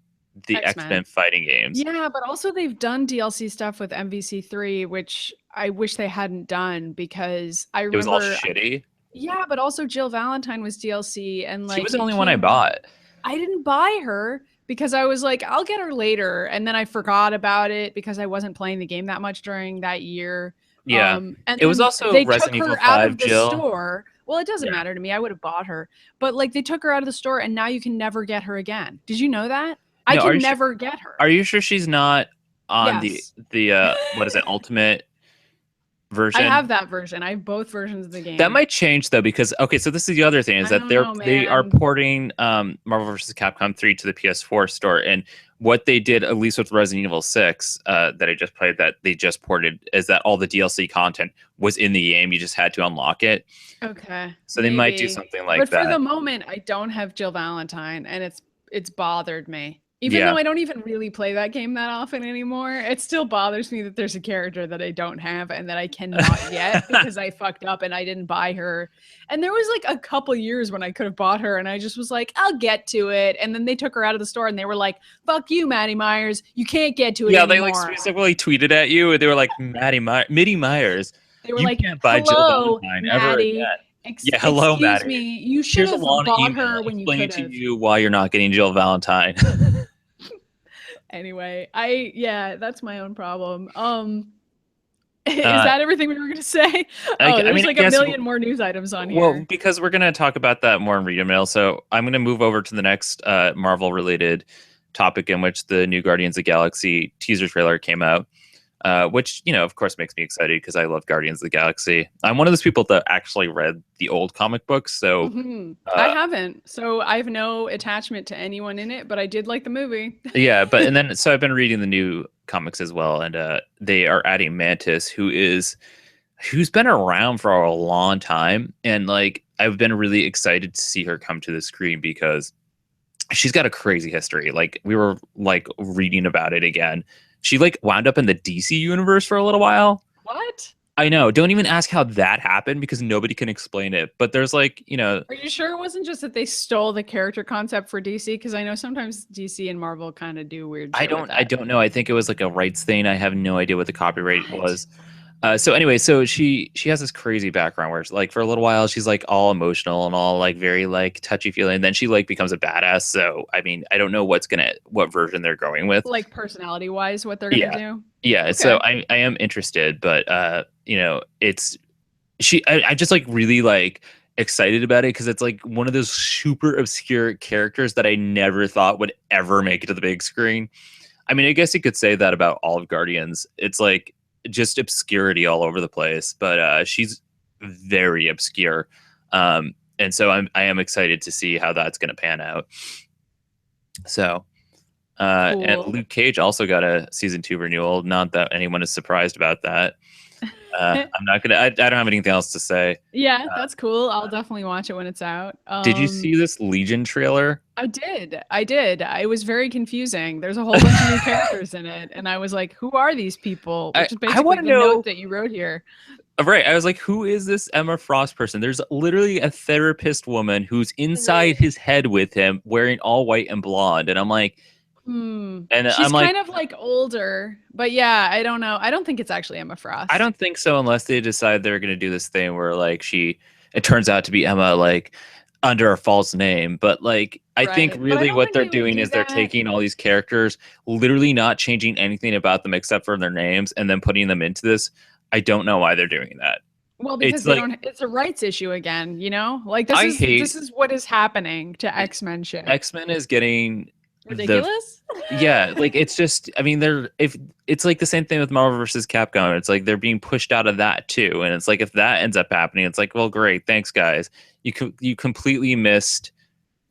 the X-Men fighting games. Yeah, but also they've done DLC stuff with MVC3, which I wish they hadn't done because I remember It was all shitty. Yeah, but also Jill Valentine was DLC and like She was the only one I bought. I didn't buy her because I was like, I'll get her later. And then I forgot about it because I wasn't playing the game that much during that year. Yeah. And it was also they Resident took her Evil out 5, of the Jill. store. Well, it doesn't matter to me. I would have bought her. But like they took her out of the store and now you can never get her again. Did you know that? I can never get her. Are you sure she's not on the what is it, Ultimate version? I have that version. I have both versions of the game. That might change though, because okay, so this is the other thing is that they are porting Marvel vs. Capcom 3 to the PS4 store, and what they did, at least with Resident Evil 6 that I just played, that they just ported, is that all the DLC content was in the game. You just had to unlock it. Okay. So they might do something like that. But for the moment, I don't have Jill Valentine, and it's bothered me. Even though I don't even really play that game that often anymore, it still bothers me that there's a character that I don't have and that I cannot get because I fucked up and I didn't buy her. And there was like a couple years when I could have bought her and I just was like, I'll get to it. And then they took her out of the store and they were like, fuck you, Maddie Myers. You can't get to it anymore. They like specifically tweeted at you and they were like, Mitty Myers. They were you like, can't buy Jill Valentine ever again. Hello, Maddie. Excuse me. You should have bought her when you could have. Explain to you why you're not getting Jill Valentine. Anyway, that's my own problem. Is that everything we were going to say? There's like a million more news items on here. Well, because we're going to talk about that more in reader mail, so I'm going to move over to the next Marvel-related topic, in which the new Guardians of the Galaxy teaser trailer came out. Which, of course makes me excited because I love Guardians of the Galaxy. I'm one of those people that actually read the old comic books, so I haven't. So I have no attachment to anyone in it, but I did like the movie. Yeah, so I've been reading the new comics as well, and they are adding Mantis, who's been around for a long time, and like I've been really excited to see her come to the screen because she's got a crazy history. Like we were like reading about it again. She like wound up in the DC universe for a little while. What? I know. Don't even ask how that happened because nobody can explain it. But there's like, Are you sure it wasn't just that they stole the character concept for DC? Because I know sometimes DC and Marvel kind of do weird shit. I don't know. I think it was like a rights thing. I have no idea what the copyright was. So anyway, so she has this crazy background where it's like for a little while she's like all emotional and all like very like touchy feely, and then she like becomes a badass. So I mean, I don't know what version they're going with, like personality wise, what they're gonna do. Yeah. Okay. So I am interested, but it's I just like really like excited about it because it's like one of those super obscure characters that I never thought would ever make it to the big screen. I mean, I guess you could say that about all of Guardians. It's like just obscurity all over the place, but she's very obscure, and so I am excited to see how that's going to pan out. So cool. And Luke Cage also got a season 2 renewal. Not that anyone is surprised about that. I'm not gonna. I don't have anything else to say. Yeah, that's cool. I'll definitely watch it when it's out. Did you see this Legion trailer? I did. It was very confusing. There's a whole bunch of new characters in it, and I was like, "Who are these people?" Which is basically the note that you wrote here. Right. I was like, who is this Emma Frost person? There's literally a therapist woman who's inside his head with him wearing all white and blonde. And I'm like, and She's I'm like, kind of like older, but yeah, I don't know. I don't think it's actually Emma I Frost. don't think so unless they decide they're going to do this thing where like it turns out to be Emma like under a false name. But like, I think Right. But I really don't what think they're they would doing do is they're that. taking all these characters, literally not changing anything about them except for their names and then putting them into this. I don't know why they're doing that. Well, because It's they like, don't it's a rights issue again, you know? Like I this hate is what is happening to X-Men shit. X-Men is getting the Ridiculous? yeah, like it's just I mean they're if it's like the same thing with Marvel versus Capcom. It's like they're being pushed out of that too. And it's like if that ends up happening, it's like, well, great, thanks guys. You completely missed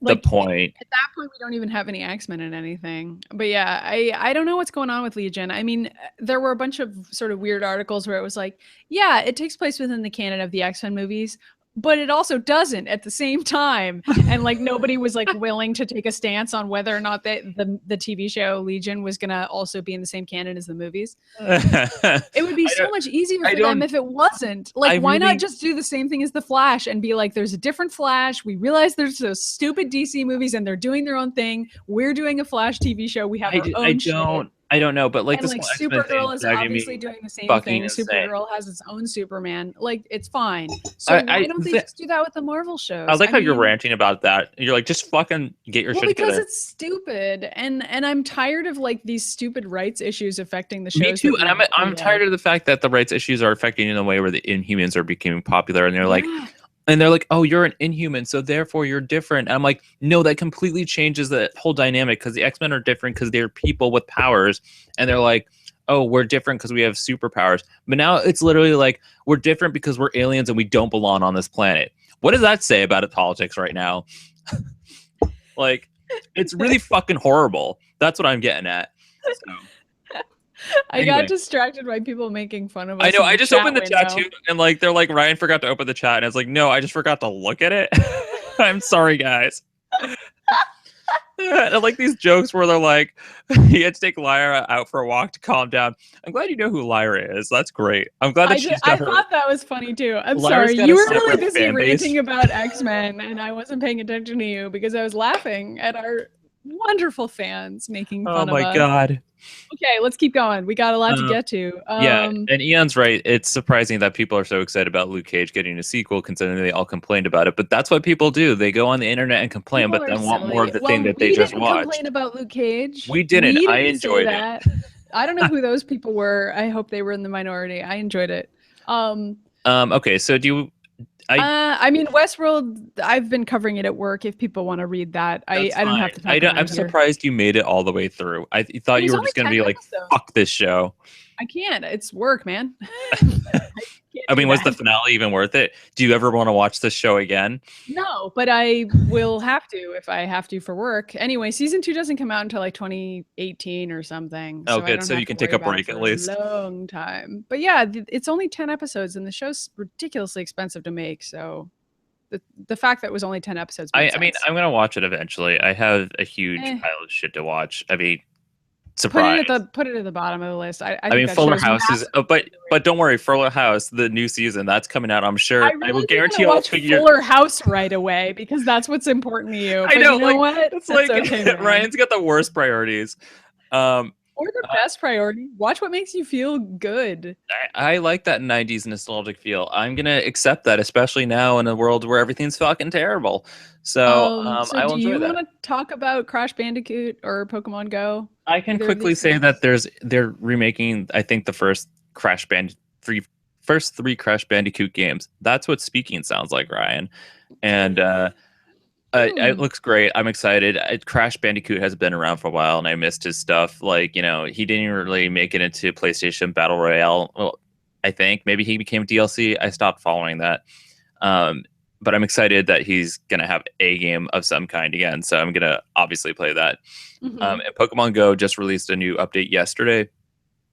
the Like point. at that point we don't even have any X-Men in anything. But yeah, I don't know what's going on with Legion. I mean, there were a bunch of sort of weird articles where it was like, yeah, it takes place within the canon of the X-Men movies, but it also doesn't at the same time. And like nobody was like willing to take a stance on whether or not the TV show Legion was gonna also be in the same canon as the movies. I It would be so don't much easier I for them don't if it wasn't. Like, I why not really just do the same thing as the Flash and be like, there's a different Flash. We realize there's those stupid DC movies and they're doing their own thing. We're doing a Flash TV show. We have our own shit. I don't know, but like And this like whole X-Men thing Supergirl is is driving obviously me doing the same fucking thing. insane. Supergirl has its own Superman. Like, it's fine. So why don't they just do that with the Marvel I shows? like I how you're mean, ranting about that. You're like, just fucking get your well, shit because together. it's stupid, and I'm tired of like these stupid rights issues affecting the Me shows too, that and we I'm tired like. of the fact that the rights issues are affecting in a way where the Inhumans are becoming popular, Yeah. and they're like, oh, you're an Inhuman, so therefore you're different. And I'm like, no, that completely changes the whole dynamic because the X-Men are different because they're people with powers, and they're like, oh, we're different because we have superpowers. But now it's literally like we're different because we're aliens and we don't belong on this planet. What does that say about politics right now? Like, it's really fucking horrible. That's what I'm getting at. So I got anyway. distracted by people making fun of I us know. in I the just chat opened the chat window. too, and like they're like Ryan forgot to open the chat, and I was like, no, I just forgot to look at it. I'm sorry, guys. I like these jokes where they're like, he had to take Lyra out for a walk to calm down. I'm glad you know who Lyra is. That's great. I'm glad that she's I got her. thought that was funny too. I'm Lyra's sorry. got You a were really separate busy fan base. ranting about X-Men and I wasn't paying attention to you because I was laughing at our wonderful fans making Oh fun of my us. god. Okay, let's keep going. We got a lot to Um, get to. yeah, and Ian's right. It's surprising that people are so excited about Luke Cage getting a sequel, considering they all complained about it. But that's what people do. They go on the internet and complain, People but are then want more silly. of the thing Well, that they we just didn't complain watched. about Luke Cage. We didn't. We I didn't say enjoyed it. that. I don't know who those people were. I hope they were in the minority. I enjoyed it. Okay, so do you? I mean, Westworld. I've been covering it at work. If people want to read that, That's I don't have fine. to talk about I'm it here. surprised you made it all the way through. I thought It you was were only just gonna 10 be like, episodes. "Fuck this show." I can't. It's work, man. I can't I do mean, was the that. finale even worth it? Do you ever want to watch this show again? No, but I will have to if I have to for work. Anyway, season 2 doesn't come out until like 2018 or something, Oh, so I good. don't So have you to can take worry a about it break at for a least. long time. But yeah, it's only 10 episodes and the show's ridiculously expensive to make, so the fact that it was only 10 episodes made I mean, sense. I'm gonna watch it eventually. I have a huge Eh, pile of shit to watch. I mean, surprise. put it at the bottom of the list. I I think mean, that Fuller show's House is, massively but don't worry, Fuller House, the new season that's coming out. I'm I sure. I will really didn't want guarantee to I'll watch figure. Fuller House right away because that's what's important to you. I But you know, know like what? it's That's like okay, man. Ryan's got the worst priorities. Um, Or the uh, best priority. Watch what makes you feel good. I like that 90s nostalgic feel. I'm gonna accept that, especially now in a world where everything's fucking terrible. So So I will do enjoy you that. want to talk about Crash Bandicoot or Pokemon Go? I can Either of quickly these say things? that they're remaking, I think, the first three Crash Bandicoot games. That's what speaking sounds like, Ryan. And it Hmm. looks great. I'm excited. Crash Bandicoot has been around for a while, and I missed his stuff. Like, he didn't really make it into PlayStation Battle Royale. Well, I think maybe he became DLC. I stopped following that. Um, but I'm excited that he's gonna have a game of some kind again. So I'm gonna obviously play that. Hmm. And Pokemon Go just released a new update yesterday.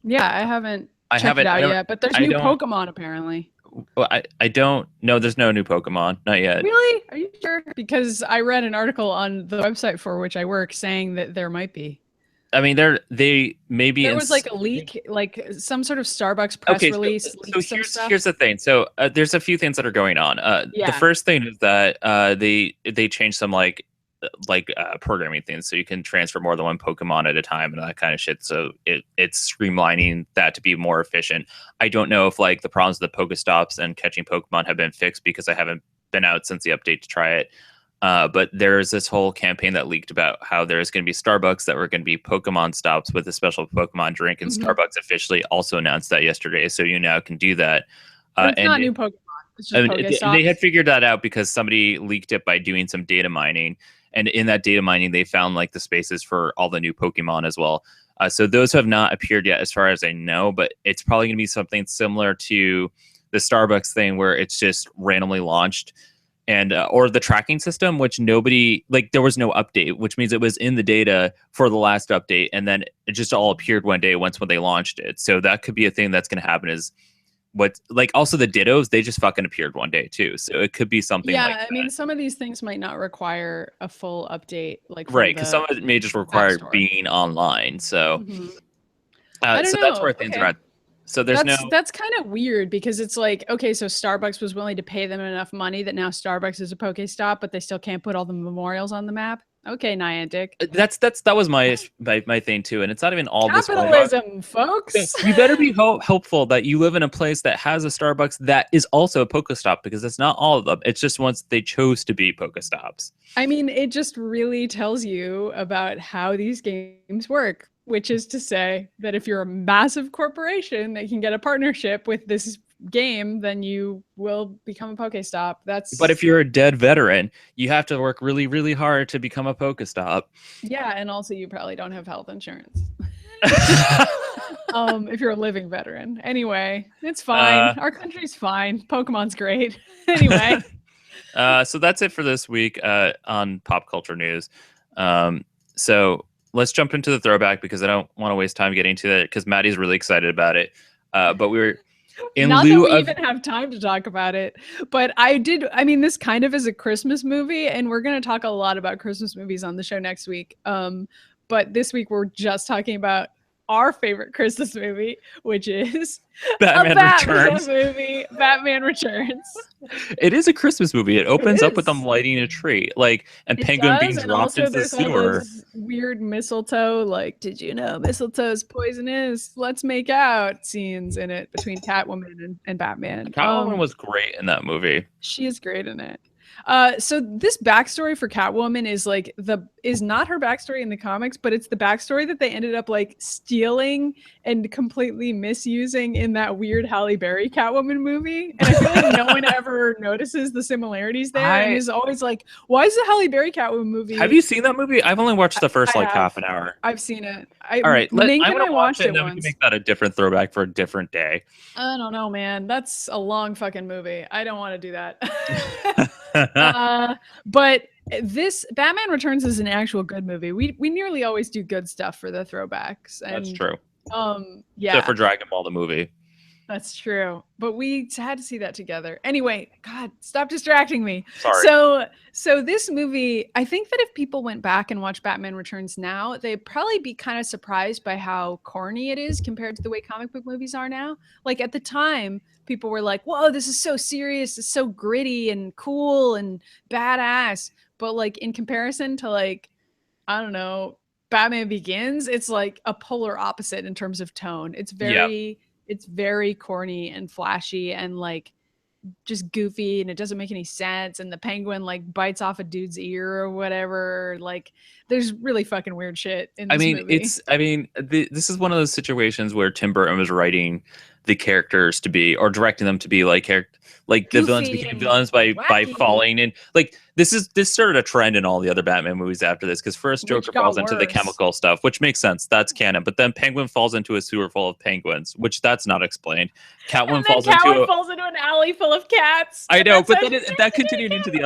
Yeah, I haven't I checked it haven't. out yet, but there's I new don't. Pokemon apparently. Well, I don't. No, there's no new Pokemon. Not yet. Really? Are you sure? Because I read an article on the website for which I work saying that there might be. I mean, they maybe There was like a leak, like some sort of Starbucks press okay. release So leaked some stuff. here's the thing. So there's a few things that are going on. The Yeah. first thing is that they changed some programming things, so you can transfer more than one Pokemon at a time and that kind of shit. So it's streamlining that to be more efficient. I don't know if like the problems with the Pokestops and catching Pokemon have been fixed because I haven't been out since the update to try it. But there's this whole campaign that leaked about how there's going to be Starbucks that were going to be Pokemon stops with a special Pokemon drink, and Starbucks officially also announced that yesterday. So you now can do that. But it's not new Pokemon. It's just Pokestops. They had figured that out because somebody leaked it by doing some data mining, and in that data mining, they found like the spaces for all the new Pokemon as well. So those have not appeared yet, as far as I know. But it's probably going to be something similar to the Starbucks thing, where it's just randomly launched. And or the tracking system, which nobody there was no update, which means it was in the data for the last update, and then it just all appeared one day when they launched it. So that could be a thing that's going to happen. Is what also the Dittos, they just fucking appeared one day too. So it could be something. Yeah, like that. I mean, some of these things might not require a full update, right, because some of it may just require being online. So I don't know. That's where things are at. So that's kind of weird because it's like, okay, so Starbucks was willing to pay them enough money that now Starbucks is a Pokestop, but they still can't put all the memorials on the map. Okay, Niantic. That was my thing too, and it's not even all capitalism, folks. You better be hopeful that you live in a place that has a Starbucks that is also a Pokestop, because it's not all of them. It's just ones they chose to be Pokestops. I mean, it just really tells you about how these games work, which is to say that if you're a massive corporation that can get a partnership with this game, then you will become a Pokestop. But if you're a dead veteran, you have to work really, really hard to become a Pokestop. Yeah, and also you probably don't have health insurance. If you're a living veteran. Anyway, it's fine. Our country's fine. Pokemon's great. Anyway. So that's it for this week on pop culture news. So let's jump into the throwback, because I don't want to waste time getting to that, because Maddie's really excited about it. But we were not that we even have time to talk about it, but I mean, this kind of is a Christmas movie, and we're going to talk a lot about Christmas movies on the show next week. But this week we're just talking about our favorite Christmas movie, which is Batman Returns. Movie, Batman Returns. It is a Christmas movie. It opens up with them lighting a tree, and Penguin being dropped into the sewer. Weird mistletoe, did you know mistletoe is poisonous? Let's make out scenes in it between Catwoman and Batman. Catwoman was great in that movie. She is great in it. So this backstory for Catwoman is not her backstory in the comics, but it's the backstory that they ended up stealing and completely misusing in that weird Halle Berry Catwoman movie. And I feel like no one ever notices the similarities there, and is always like, why is the Halle Berry Catwoman movie? Have you seen that movie? I've only watched the first half an hour. I've seen it. All right, I want to watch it and then we can make that a different throwback for a different day. I don't know, man. That's a long fucking movie. I don't want to do that. But this Batman Returns is an actual good movie. We nearly always do good stuff for the throwbacks. And, that's true. Yeah. Except for Dragon Ball the movie. That's true. But we had to see that together. Anyway, God, stop distracting me. Sorry. So this movie, I think that if people went back and watched Batman Returns now, they'd probably be kind of surprised by how corny it is compared to the way comic book movies are now. At the time, people were like, whoa, this is so serious. It's so gritty and cool and badass. But in comparison to I don't know, Batman Begins, it's a polar opposite in terms of tone. It's very corny and flashy and just goofy, and it doesn't make any sense. And the Penguin bites off a dude's ear or whatever. There's really fucking weird shit in this movie. This is one of those situations where Tim Burton was writing the characters to be, or directing them to be the villains became villains by falling in. This started a trend in all the other Batman movies after this, because first Joker falls into the chemical stuff, which makes sense, that's canon, but then Penguin falls into a sewer full of penguins, which that's not explained. Catwoman falls into an alley full of cats. I know, but that continued into the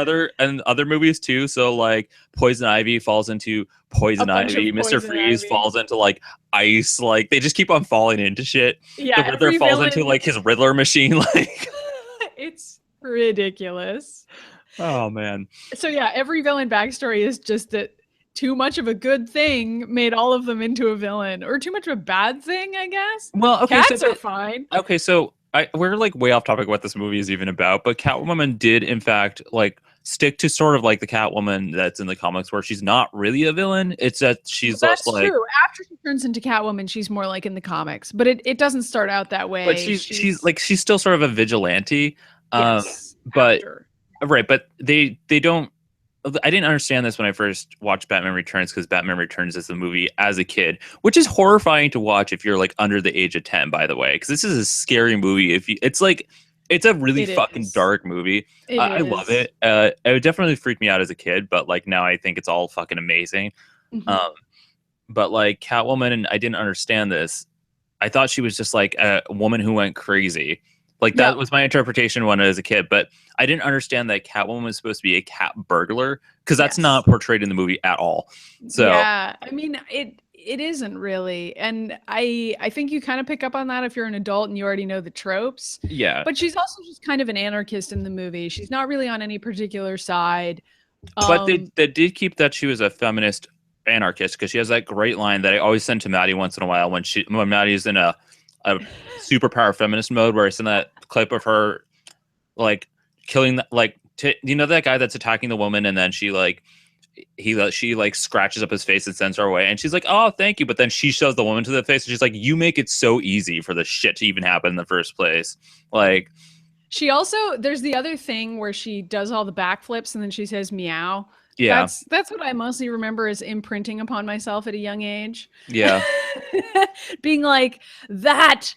other movies too. So Poison Ivy falls into Poison Ivy, Mr. Freeze falls into ice. They just keep on falling into shit. Yeah, the Riddler falls into his Riddler machine. It's ridiculous. Oh man. So yeah, every villain backstory is just that too much of a good thing made all of them into a villain, or too much of a bad thing, I guess. Well, okay, Cats are fine. Okay, so we're like way off topic what this movie is even about, but Catwoman did in fact like stick to sort of like the Catwoman that's in the comics, where she's not really a villain. It's that she's Well, just that's like, true. After she turns into Catwoman, she's more like in the comics, but it doesn't start out that but way. she's still sort of a vigilante. Yes, But after. right, but they don't. I didn't understand this when I first watched Batman Returns, because Batman Returns is the movie as a kid, which is horrifying to watch if you're like under the age of 10, by the way, because this is a scary movie. It's like, it's a really fucking dark movie. I love it. It definitely freaked me out as a kid, but like now I think it's all fucking amazing. Mhm. But like Catwoman, and I didn't understand this. I thought she was just like a woman who went crazy. Like that was my interpretation when I was a kid, but I didn't understand that Catwoman was supposed to be a cat burglar, because that's not portrayed in the movie at all. So yeah, I mean it isn't really, and I think you kind of pick up on that if you're an adult and you already know the tropes. yeah, But she's also just kind of an anarchist in the movie. She's not really on any particular side. but they did keep that she was a feminist anarchist, because she has that great line that I always send to Maddie once in a while when Maddie's in a superpower feminist mode, where I send that clip of her like killing that, like you know, that guy that's attacking the woman, and then she like she like scratches up his face and sends her away, and she's like, oh, thank you, but then she shows the woman to the face and she's like, you make it so easy for the shit to even happen in the first place. Like, she also, there's the other thing where she does all the backflips and then she says meow. yeah, That's what I mostly remember as imprinting upon myself at a young age. yeah. Being like, that's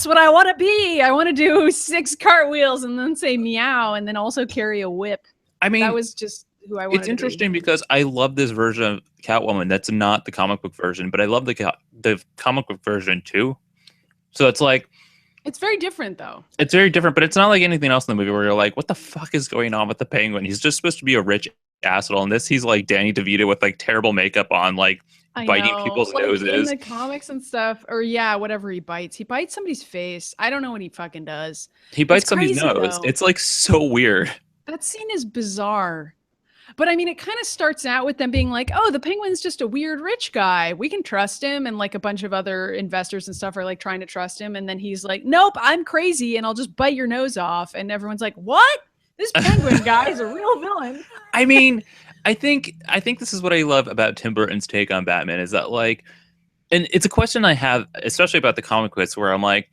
what I want to be. I want to do 6 cartwheels and then say meow and then also carry a whip. I mean, that was just who I wanted. It's interesting because I love this version of Catwoman that's not the comic book version, but I love the comic book version too. So it's like, it's very different though. It's very different, but it's not like anything else in the movie where you're like, what the fuck is going on with the Penguin? He's just supposed to be a rich asshole. And this, he's like Danny DeVito with like terrible makeup on, like biting people's noses. In the comics and stuff, or whatever he bites somebody's face. I don't know what he fucking does. He bites somebody's nose. It's like so weird. That scene is bizarre. But I mean, it kind of starts out with them being like, oh, the Penguin's just a weird rich guy. We can trust him. And like a bunch of other investors and stuff are like trying to trust him. And then he's like, nope, I'm crazy and I'll just bite your nose off. And everyone's like, what? This Penguin guy is a real villain. I mean, I think this is what I love about Tim Burton's take on Batman, is that like, and it's a question I have, especially about the comic books, where I'm like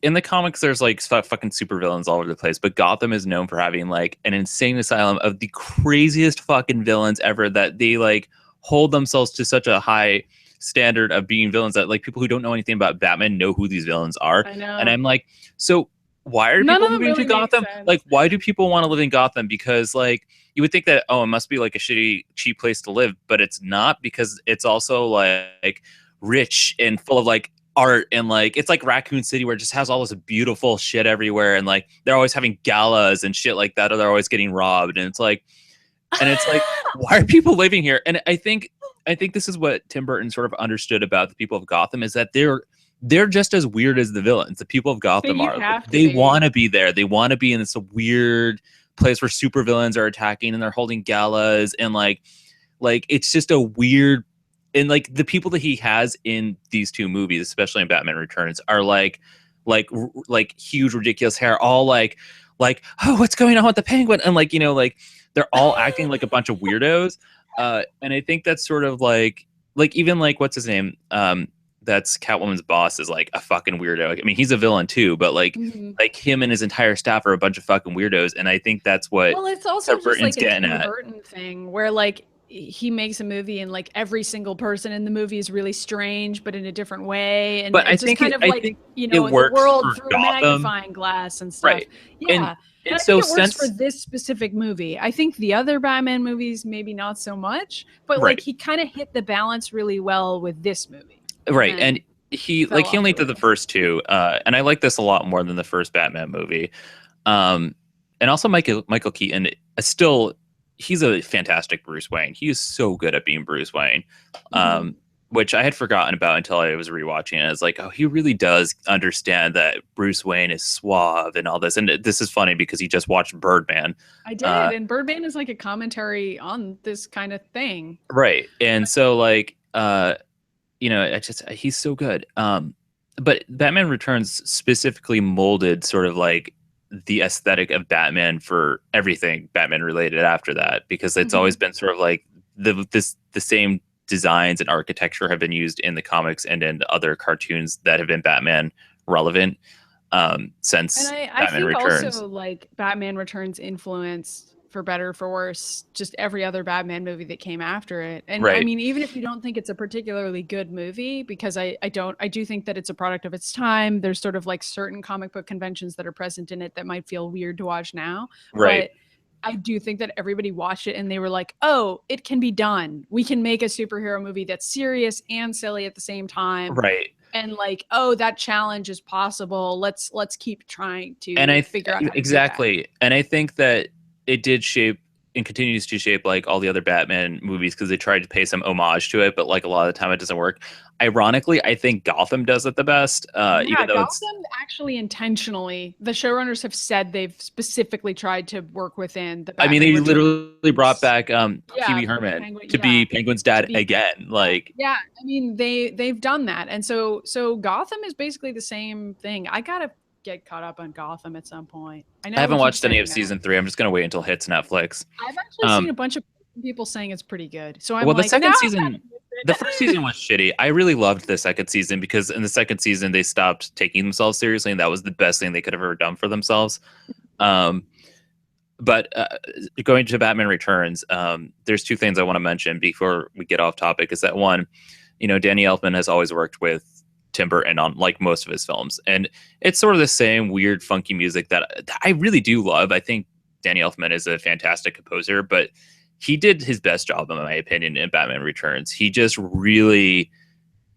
in the comics, there's like fucking supervillains all over the place, but Gotham is known for having like an insane asylum of the craziest fucking villains ever, that they like hold themselves to such a high standard of being villains that like people who don't know anything about Batman know who these villains are. I know. And I'm like, so why are people moving to Gotham? Like, why do people want to live in Gotham? Because like you would think that, oh, it must be like a shitty, cheap place to live, but it's not, because it's also like rich and full of like art, and like it's like Raccoon City, where it just has all this beautiful shit everywhere, and like they're always having galas and shit like that, or they're always getting robbed, and it's like why are people living here? And I think this is what Tim Burton sort of understood about the people of Gotham, is that they're just as weird as the villains. The people of Gotham are. They want to be there. They want to be in this weird place where supervillains are attacking and they're holding galas, and like it's just a weird. And like the people that he has in these two movies, especially in Batman Returns, are like huge, ridiculous hair, all like, oh, what's going on with the Penguin? And like, you know, like they're all acting like a bunch of weirdos. And I think that's sort of like even like, what's his name? That's Catwoman's boss is like a fucking weirdo. I mean, he's a villain too, but like him and his entire staff are a bunch of fucking weirdos. And I think that's what. Well, it's also just like a Tim Burton thing where like he makes a movie and like every single person in the movie is really strange, but in a different way. And but it's just kind of like, you know, the world through a magnifying glass and stuff. Right. Yeah. And I think it works for this specific movie. I think the other Batman movies, maybe not so much, but like he kind of hit the balance really well with this movie. Right. And he only did the first two. And I like this a lot more than the first Batman movie. And also Michael Keaton he's a fantastic Bruce Wayne. He is so good at being Bruce Wayne. which I had forgotten about until I was rewatching it. I was like, oh, he really does understand that Bruce Wayne is suave and all this. And this is funny because he just watched Birdman. I did, and Birdman is like a commentary on this kind of thing. Right. And so like he's so good. But Batman Returns specifically molded sort of like the aesthetic of Batman for everything Batman related after that, because it's always been sort of like the same designs and architecture have been used in the comics and in other cartoons that have been Batman relevant since And I Batman think Returns. also like Batman Returns influenced, for better or for worse, just every other Batman movie that came after it. And I Right. mean, even if you don't think it's a particularly good movie, because I do think that it's a product of its time. There's sort of like certain comic book conventions that are present in it that might feel weird to watch now. Right. But I do think that everybody watched it and they were like, oh, it can be done. We can make a superhero movie that's serious and silly at the same time. Right. And like, oh, that challenge is possible. Let's keep trying to figure out how to exactly. And I think that it did shape and continues to shape like all the other Batman movies, because they tried to pay some homage to it, but like a lot of the time it doesn't work. Ironically, I think Gotham does it the best. Even though Gotham actually intentionally, the showrunners have said they've specifically tried to work within the Batman they Returns. literally brought back Pee Wee Herman Penguin, to be Penguin's dad again. Like, yeah, I mean they've done that, and so Gotham is basically the same thing. I gotta get caught up on Gotham at some point. I haven't watched any of season 3. I'm just gonna wait until it hits Netflix. I've actually seen a bunch of people saying it's pretty good. So I'm the second season, the first season was shitty. I really loved the second season because in the second season they stopped taking themselves seriously, and that was the best thing they could have ever done for themselves. But going to Batman Returns, there's two things I want to mention before we get off topic. Is that one, Danny Elfman has always worked with Tim Burton on like most of his films, and it's sort of the same weird, funky music that I really do love. I think Danny Elfman is a fantastic composer, but he did his best job, in my opinion, in Batman Returns. He just really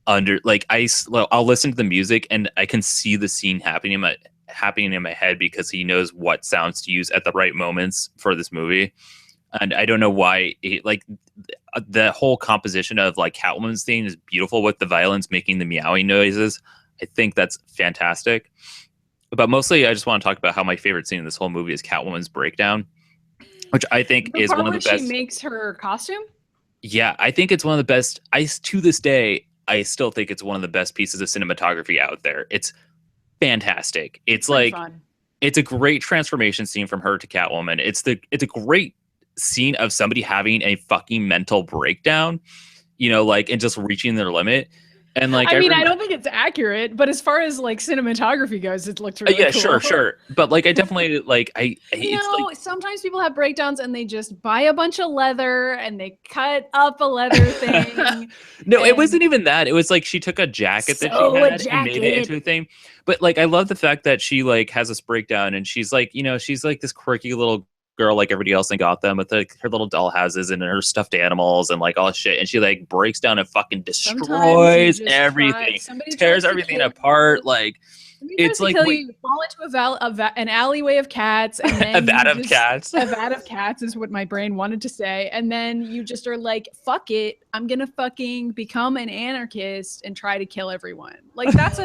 I'll listen to the music and I can see the scene happening in my head because he knows what sounds to use at the right moments for this movie. And I don't know why the whole composition of like Catwoman's theme is beautiful with the violins making the meowing noises. I think that's fantastic. But mostly I just want to talk about how my favorite scene in this whole movie is Catwoman's breakdown, which I think is one of the best. She makes her costume? Yeah, I think it's one of the best. To this day, I still think it's one of the best pieces of cinematography out there. It's fantastic. It's like fun. It's a great transformation scene from her to Catwoman. It's a great scene of somebody having a fucking mental breakdown, and just reaching their limit. And like, I don't think it's accurate, but as far as like cinematography goes, it looks really cool. Sure. But like, I definitely sometimes people have breakdowns and they just buy a bunch of leather and they cut up a leather thing. No, it wasn't even that. It was like she took a jacket that she had and made it into a thing. But like, I love the fact that she like has this breakdown and she's like, she's like this quirky little girl like everybody else in Gotham with like her little doll houses and her stuffed animals and like all this shit, and she like breaks down and fucking destroys everything, tears everything apart. Like it's like you fall into an alleyway of cats, and then a vat of cats. A vat of cats is what my brain wanted to say, and then you just are like, "Fuck it, I'm gonna fucking become an anarchist and try to kill everyone." Like is that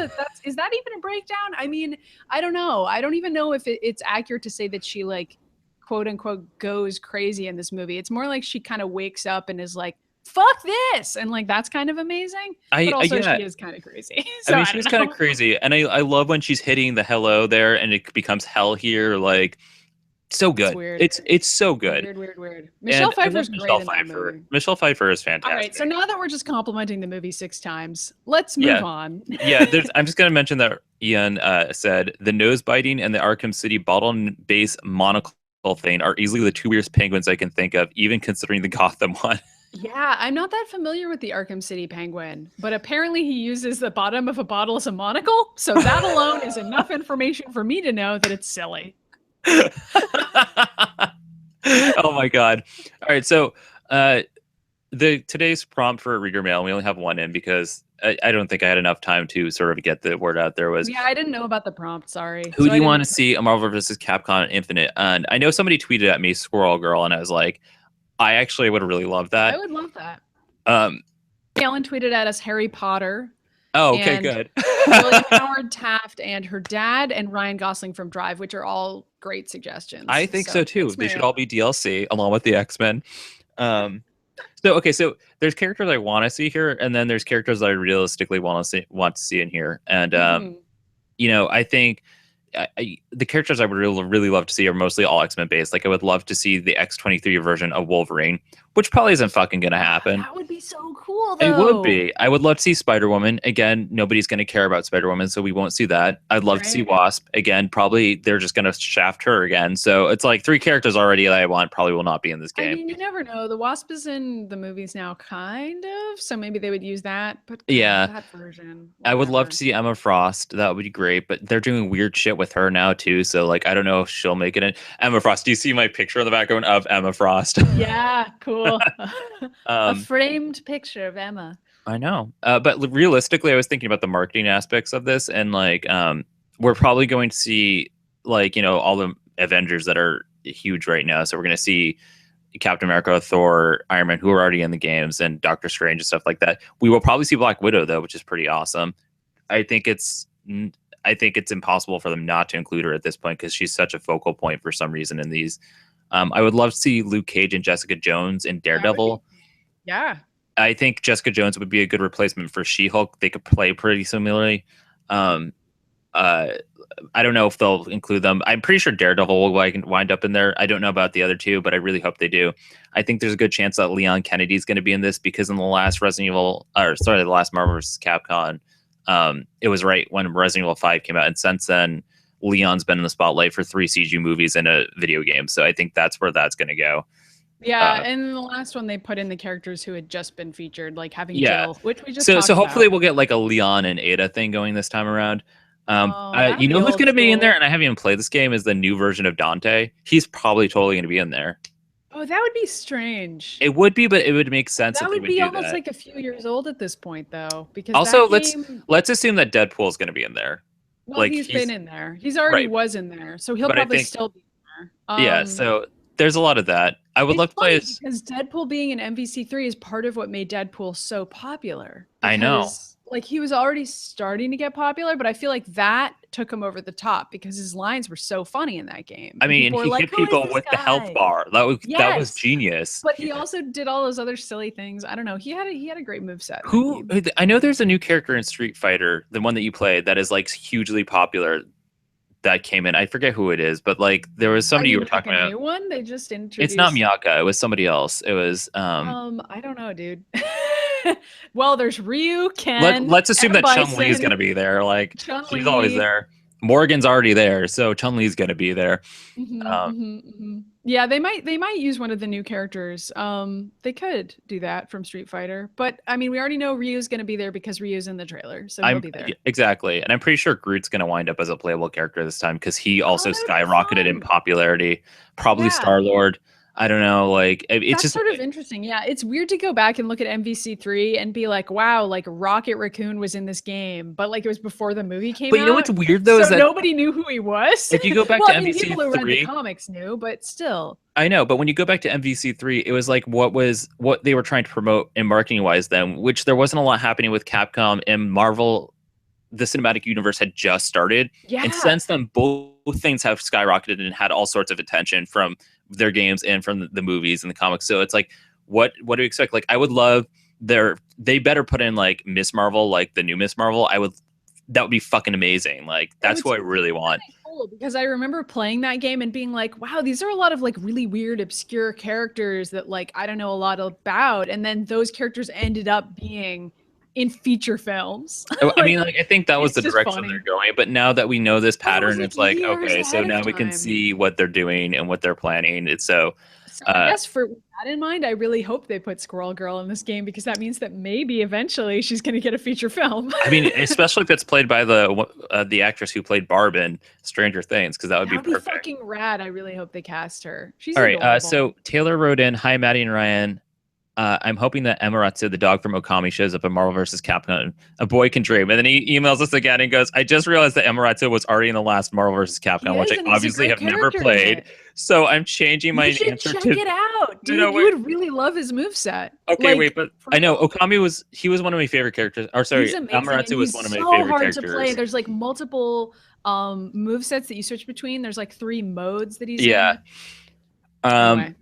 even a breakdown? I mean, I don't know. I don't even know if it's accurate to say that she like, quote unquote, goes crazy in this movie. It's more like she kind of wakes up and is like, fuck this, and like that's kind of amazing. But also she is kind of crazy. So I mean, she's kind of crazy, and I love when she's hitting the hello there and it becomes hell here. Like, so good. It's so good. Weird. Michelle Pfeiffer's great in that movie. Michelle Pfeiffer is fantastic. All right, so now that we're just complimenting the movie 6 times, let's move on. I'm just gonna mention that Ian said the nose biting and the Arkham City bottle base monocle thing are easily the two weirdest penguins I can think of, even considering the Gotham one. Yeah, I'm not that familiar with the Arkham City penguin, but apparently he uses the bottom of a bottle as a monocle, so that alone is enough information for me to know that it's silly. Oh my god. All right, so today's prompt for reader mail, we only have one in because I don't think I had enough time to sort of get the word out there. I didn't know about the prompt, sorry. Who do you want to see a Marvel vs. Capcom Infinite? And I know somebody tweeted at me, Squirrel Girl, and I was like, I actually would really love that. I would love that. Ellen tweeted at us Harry Potter Oh, okay, and good. William Howard Taft and her dad and Ryan Gosling from Drive, which are all great I suggestions. think So so too. thanks, They should Mariel. all be DLC along with the X-Men. Um, so okay, so there's characters I want to see here, and then there's characters I realistically want to see in here. And Mhm. I think the characters I would really love to see are mostly all X-Men based. Like I would love to see the X-23 version of Wolverine, which probably isn't fucking gonna happen. That would be so cool, It would though. be. I would love to see Spider-Woman. Again, nobody's going to care about Spider-Woman, so we won't see that. I'd love to see Right? Wasp. Again, probably they're just going to shaft her again. So it's like 3 characters already that I want probably will not be in this I game. mean, you never know. The Wasp is in the movies now, kind of. So maybe they would use that. But God, Yeah, that version, I would love whatever. to see Emma Frost. That would be great, but they're doing weird shit with her now too. So like I don't know if she'll make it in. Emma Frost, do you see my picture in the background of Emma Frost? Yeah, cool. A um framed picture of Emma. I know. But realistically, I was thinking about the marketing aspects of this, and like, we're probably going to see like all the Avengers that are huge right now. So we're going to see Captain America, Thor, Iron Man, who are already in the games, and Doctor Strange and stuff like that. We will probably see Black Widow though, which is pretty awesome. I think it's I think it's impossible for them not to include her at this point because she's such a focal point for some reason in these. I would love to see Luke Cage and Jessica Jones in That would be, Daredevil. yeah. I think Jessica Jones would be a good replacement for She-Hulk. They could play pretty similarly. Um, uh, I don't know if they'll include them. I'm pretty sure Daredevil will wind up in there. I don't know about the other two, but I really hope they do. I think there's a good chance that Leon Kennedy is going to be in this because in the last the last Marvel vs. Capcom, it was right when Resident Evil 5 came out, and since then, Leon's been in the spotlight for 3 CG movies and a video game. So I think that's where that's going to go. Yeah, and in the last one they put in the characters who had just been featured, like having Yeah, Jill, which we just so talked hopefully about. we'll get like a Leon and Ada thing going this time around. Oh, that'd You be know who's old going to be in there, school. and I haven't even played this game. Is the new version of Dante? He's probably totally going to be in there. Oh, that would be strange. It would be, but it would make sense That that they would would be do almost that. like a few years old at this point, though, because Also, that let's game. let's assume that Deadpool is going to be in there. Well, Like he's been he's in there. He's already right, was in there, so he'll but I probably think still be in there. yeah. So there's a lot of that. I would It's love to play funny as. because Deadpool being in MVC3 is part of what made Deadpool so popular. I know. Because like he was already starting to get popular, but I feel like that took him over the top because his lines were so funny in that game. I And mean, people were he like, hit "Who is people this with the health guy?" bar. That was Yes. genius. But he also did all those other silly things. I don't know. He had a great moveset in that Who game. I know there's a new character in Street Fighter, the one that you played, that is like hugely popular that came in. I forget who it is, but like there was I somebody you were mean, like talking a about. new one they just It's not introduced. Miyaka. It was somebody else. It was I don't know, dude. Well, there's Ryu, let Ken, let's assume M. that Chun Li is Bison, gonna be there. Like Chun she's always Li. there. Morgan's already there, so Chun Li's gonna be there. Um, Yeah, they might use one of the new characters. They could do that from Street Fighter, but I mean, we already know Ryu's going to be there because Ryu's in the trailer, so he'll I'm be there. yeah, exactly, and I'm pretty sure Groot's gonna wind up as a playable character this time because he Oh, also that would be skyrocketed in fun. popularity. Probably Yeah, Star Lord. I don't know. Like it's that's just sort of interesting. Yeah, it's weird to go back and look at MVC3 and be like, wow, like Rocket Raccoon was in this game, but like it was before the movie came But you know what's out, weird though so is that nobody knew who he was. if you go back Well, to I mean, people who read the MVC3, comics knew, but still. I know, but when you go back to MVC3, it was like what they were trying to promote in marketing wise then, which there wasn't a lot happening with Capcom and Marvel. The cinematic universe had just started, and Yeah. since then, both things have skyrocketed and had all sorts of attention from their games and from the movies and the comics. So it's like, what do you expect? Like, I would love they better put in like Miss Marvel, like the new Miss Marvel. That would be fucking amazing. Like, It that's would who I be really want. really cool because I remember playing that game and being like, wow, these are a lot of like really weird, obscure characters that like I don't know a lot about. And then those characters ended up being in feature films. I Like mean, like I think that was it's the just direction they're funny. going, but now that we know this But it was pattern, like it's like years okay, so ahead of now we can time. see what they're doing and what they're planning. It's so, So I uh, guess for with that in mind, I really hope they put Squirrel Girl in this game because that means that maybe eventually she's going to get a feature film. I mean, especially if it's played by the actress who played Barb in Stranger Things, because that would That be would be perfect. fucking rad. I really hope they cast her. She's All right, adorable. so Taylor wrote in, "Hi, Maddie and Ryan. I'm hoping that Emeratsu, the dog from Okami, shows up in Marvel vs. Capcom. A boy can dream. And then he emails us again and goes, I just realized that Emeratsu was already in the last Marvel vs. Capcom, which I and he's a obviously great have never character in played. it. So I'm changing my You should answer check to it out, dude. No, You would really love his moveset. Okay, Like, wait, but for I know real. Okami was one of my favorite characters. Or sorry, He's amazing, and Amaterasu was he's one of my so favorite hard to play. characters. There's like multiple move sets that you switch between. There's like 3 modes that he's Yeah. in. Anyway.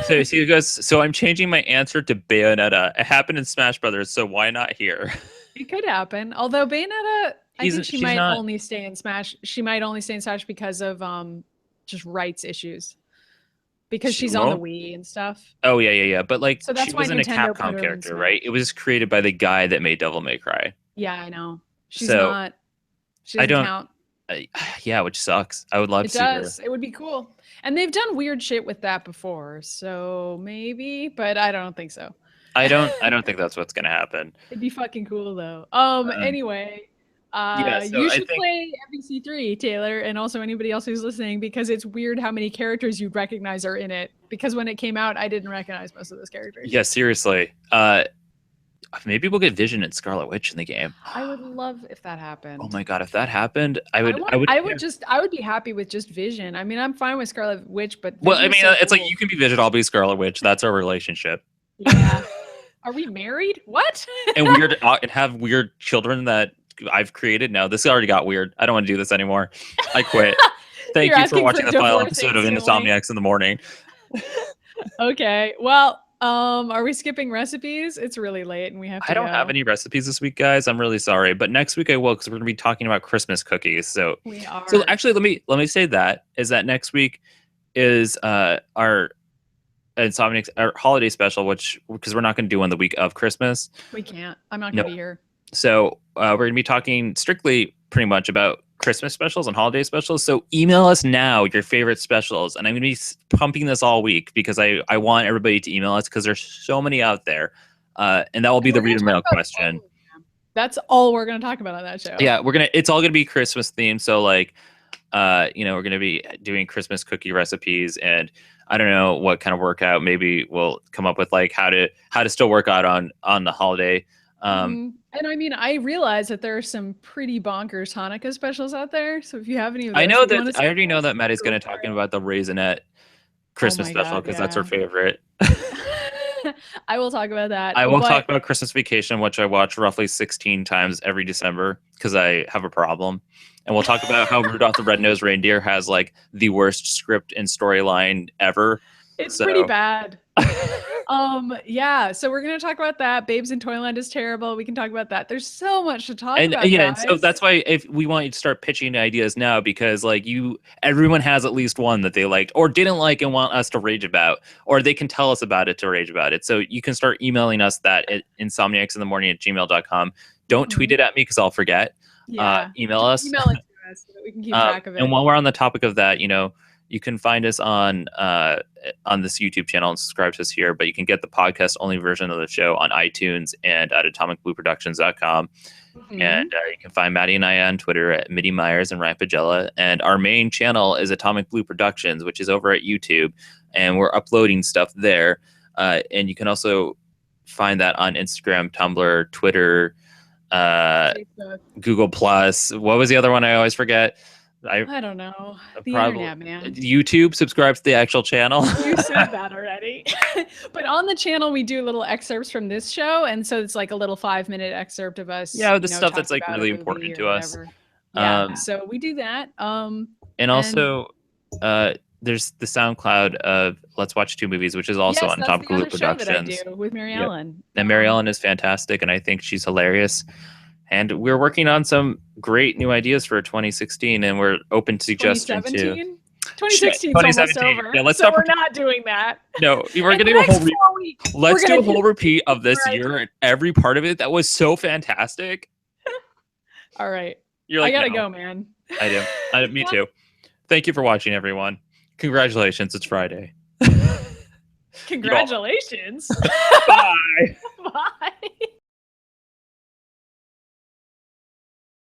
So he goes, so I'm changing my answer to Bayonetta. It happened in Smash Brothers, so why not here? It could happen. Although Bayonetta, I think she might not... only stay in Smash. She might only stay in Smash because of just rights issues. Because she's on the Wii and stuff. Oh yeah. But like, so that's she why wasn't a Nintendo Capcom character, right? It was created by the guy that made Devil May Cry. Yeah, I know. She doesn't count. Yeah, which sucks. I would love to see her. It would be cool. And they've done weird shit with that before, so maybe, but I don't think so. I don't think that's what's gonna happen. It'd be fucking cool though. Anyway, you should play MVC3, Taylor, and also anybody else who's listening, because it's weird how many characters you'd recognize are in it. Because when it came out, I didn't recognize most of those characters. Yeah, seriously. Maybe we'll get Vision and Scarlet Witch in the game. I would love if that happened. Oh my god, if that happened, I would be happy with just Vision. I mean, I'm fine with Scarlet Witch, but well, I mean, it's like you can be Vision, I'll be Scarlet Witch. That's our relationship. Yeah. Are we married? What? and have weird children that I've created. No, this already got weird. I don't want to do this anymore. I quit. Thank you for watching the final episode of Insomniacs in the morning. Okay. Well, are we skipping recipes? It's really late and we have to I don't have any recipes this week, guys. I'm really sorry. But next week I will, because we're going to be talking about Christmas cookies. So we are. So actually, let me say that next week is our Insomniacs, our holiday special, because we're not going to do one the week of Christmas. We can't. I'm not going to be here. So we're going to be talking strictly pretty much about Christmas specials and holiday specials. So email us now your favorite specials, and I'm going to be pumping this all week because I want everybody to email us, because there's so many out there, and that will be the reader mail question. That's all we're going to talk about on that show. Yeah, it's all going to be Christmas themed. So like, we're going to be doing Christmas cookie recipes, and I don't know what kind of workout. Maybe we'll come up with like how to still work out on the holiday. And I mean, I realize that there are some pretty bonkers Hanukkah specials out there. So if you have any of those, I already know that Maddie's going to talk about the Raisinette Christmas special, because that's her favorite. I will talk about that. I will talk about Christmas Vacation, which I watch roughly 16 times every December because I have a problem. And we'll talk about how Rudolph the Red-Nosed Reindeer has like the worst script and storyline ever. It's pretty bad. Yeah, so we're gonna talk about that. Babes in Toyland is terrible. We can talk about that. There's so much to talk about. Yeah, guys. and so that's why if we want you to start pitching ideas now, because like everyone has at least one that they liked or didn't like and want us to rage about, or they can tell us about it to rage about it. So you can start emailing us that at insomniacsinthemorning@gmail.com. Don't tweet it at me because I'll forget. Yeah. Email us. Email it to us so that we can keep track of it. And while we're on the topic of that, you can find us on this YouTube channel and subscribe to us here, but you can get the podcast only version of the show on iTunes and at atomicblueproductions.com. And you can find Maddie and I on Twitter at Mitty Myers and Ryan Pagella. And our main channel is Atomic Blue Productions, which is over at YouTube, and we're uploading stuff there. And you can also find that on Instagram, Tumblr, Twitter, Google Plus. What was the other one I always forget? I don't know. The internet, man. YouTube, subscribe to the actual channel. You said that already. But on the channel, we do little excerpts from this show. And so it's like a little 5-minute excerpt of us. Yeah, the stuff that's like really important to us. Yeah, so we do that. And also, there's the SoundCloud of Let's Watch 2 Movies, which is also on Atomic Blue Productions. That I do with Mary Ellen. And Mary Ellen is fantastic, and I think she's hilarious. And we're working on some great new ideas for 2016, and we're open to suggestions too. 2016 is almost over. Yeah, so we're not doing that. No, we're going to do a whole let's do a whole repeat of this year and every part of it. That was so fantastic. All right. You're like, I gotta go, man. I do. Me too. Thank you for watching, everyone. Congratulations. It's Friday. Congratulations. Bye. Bye.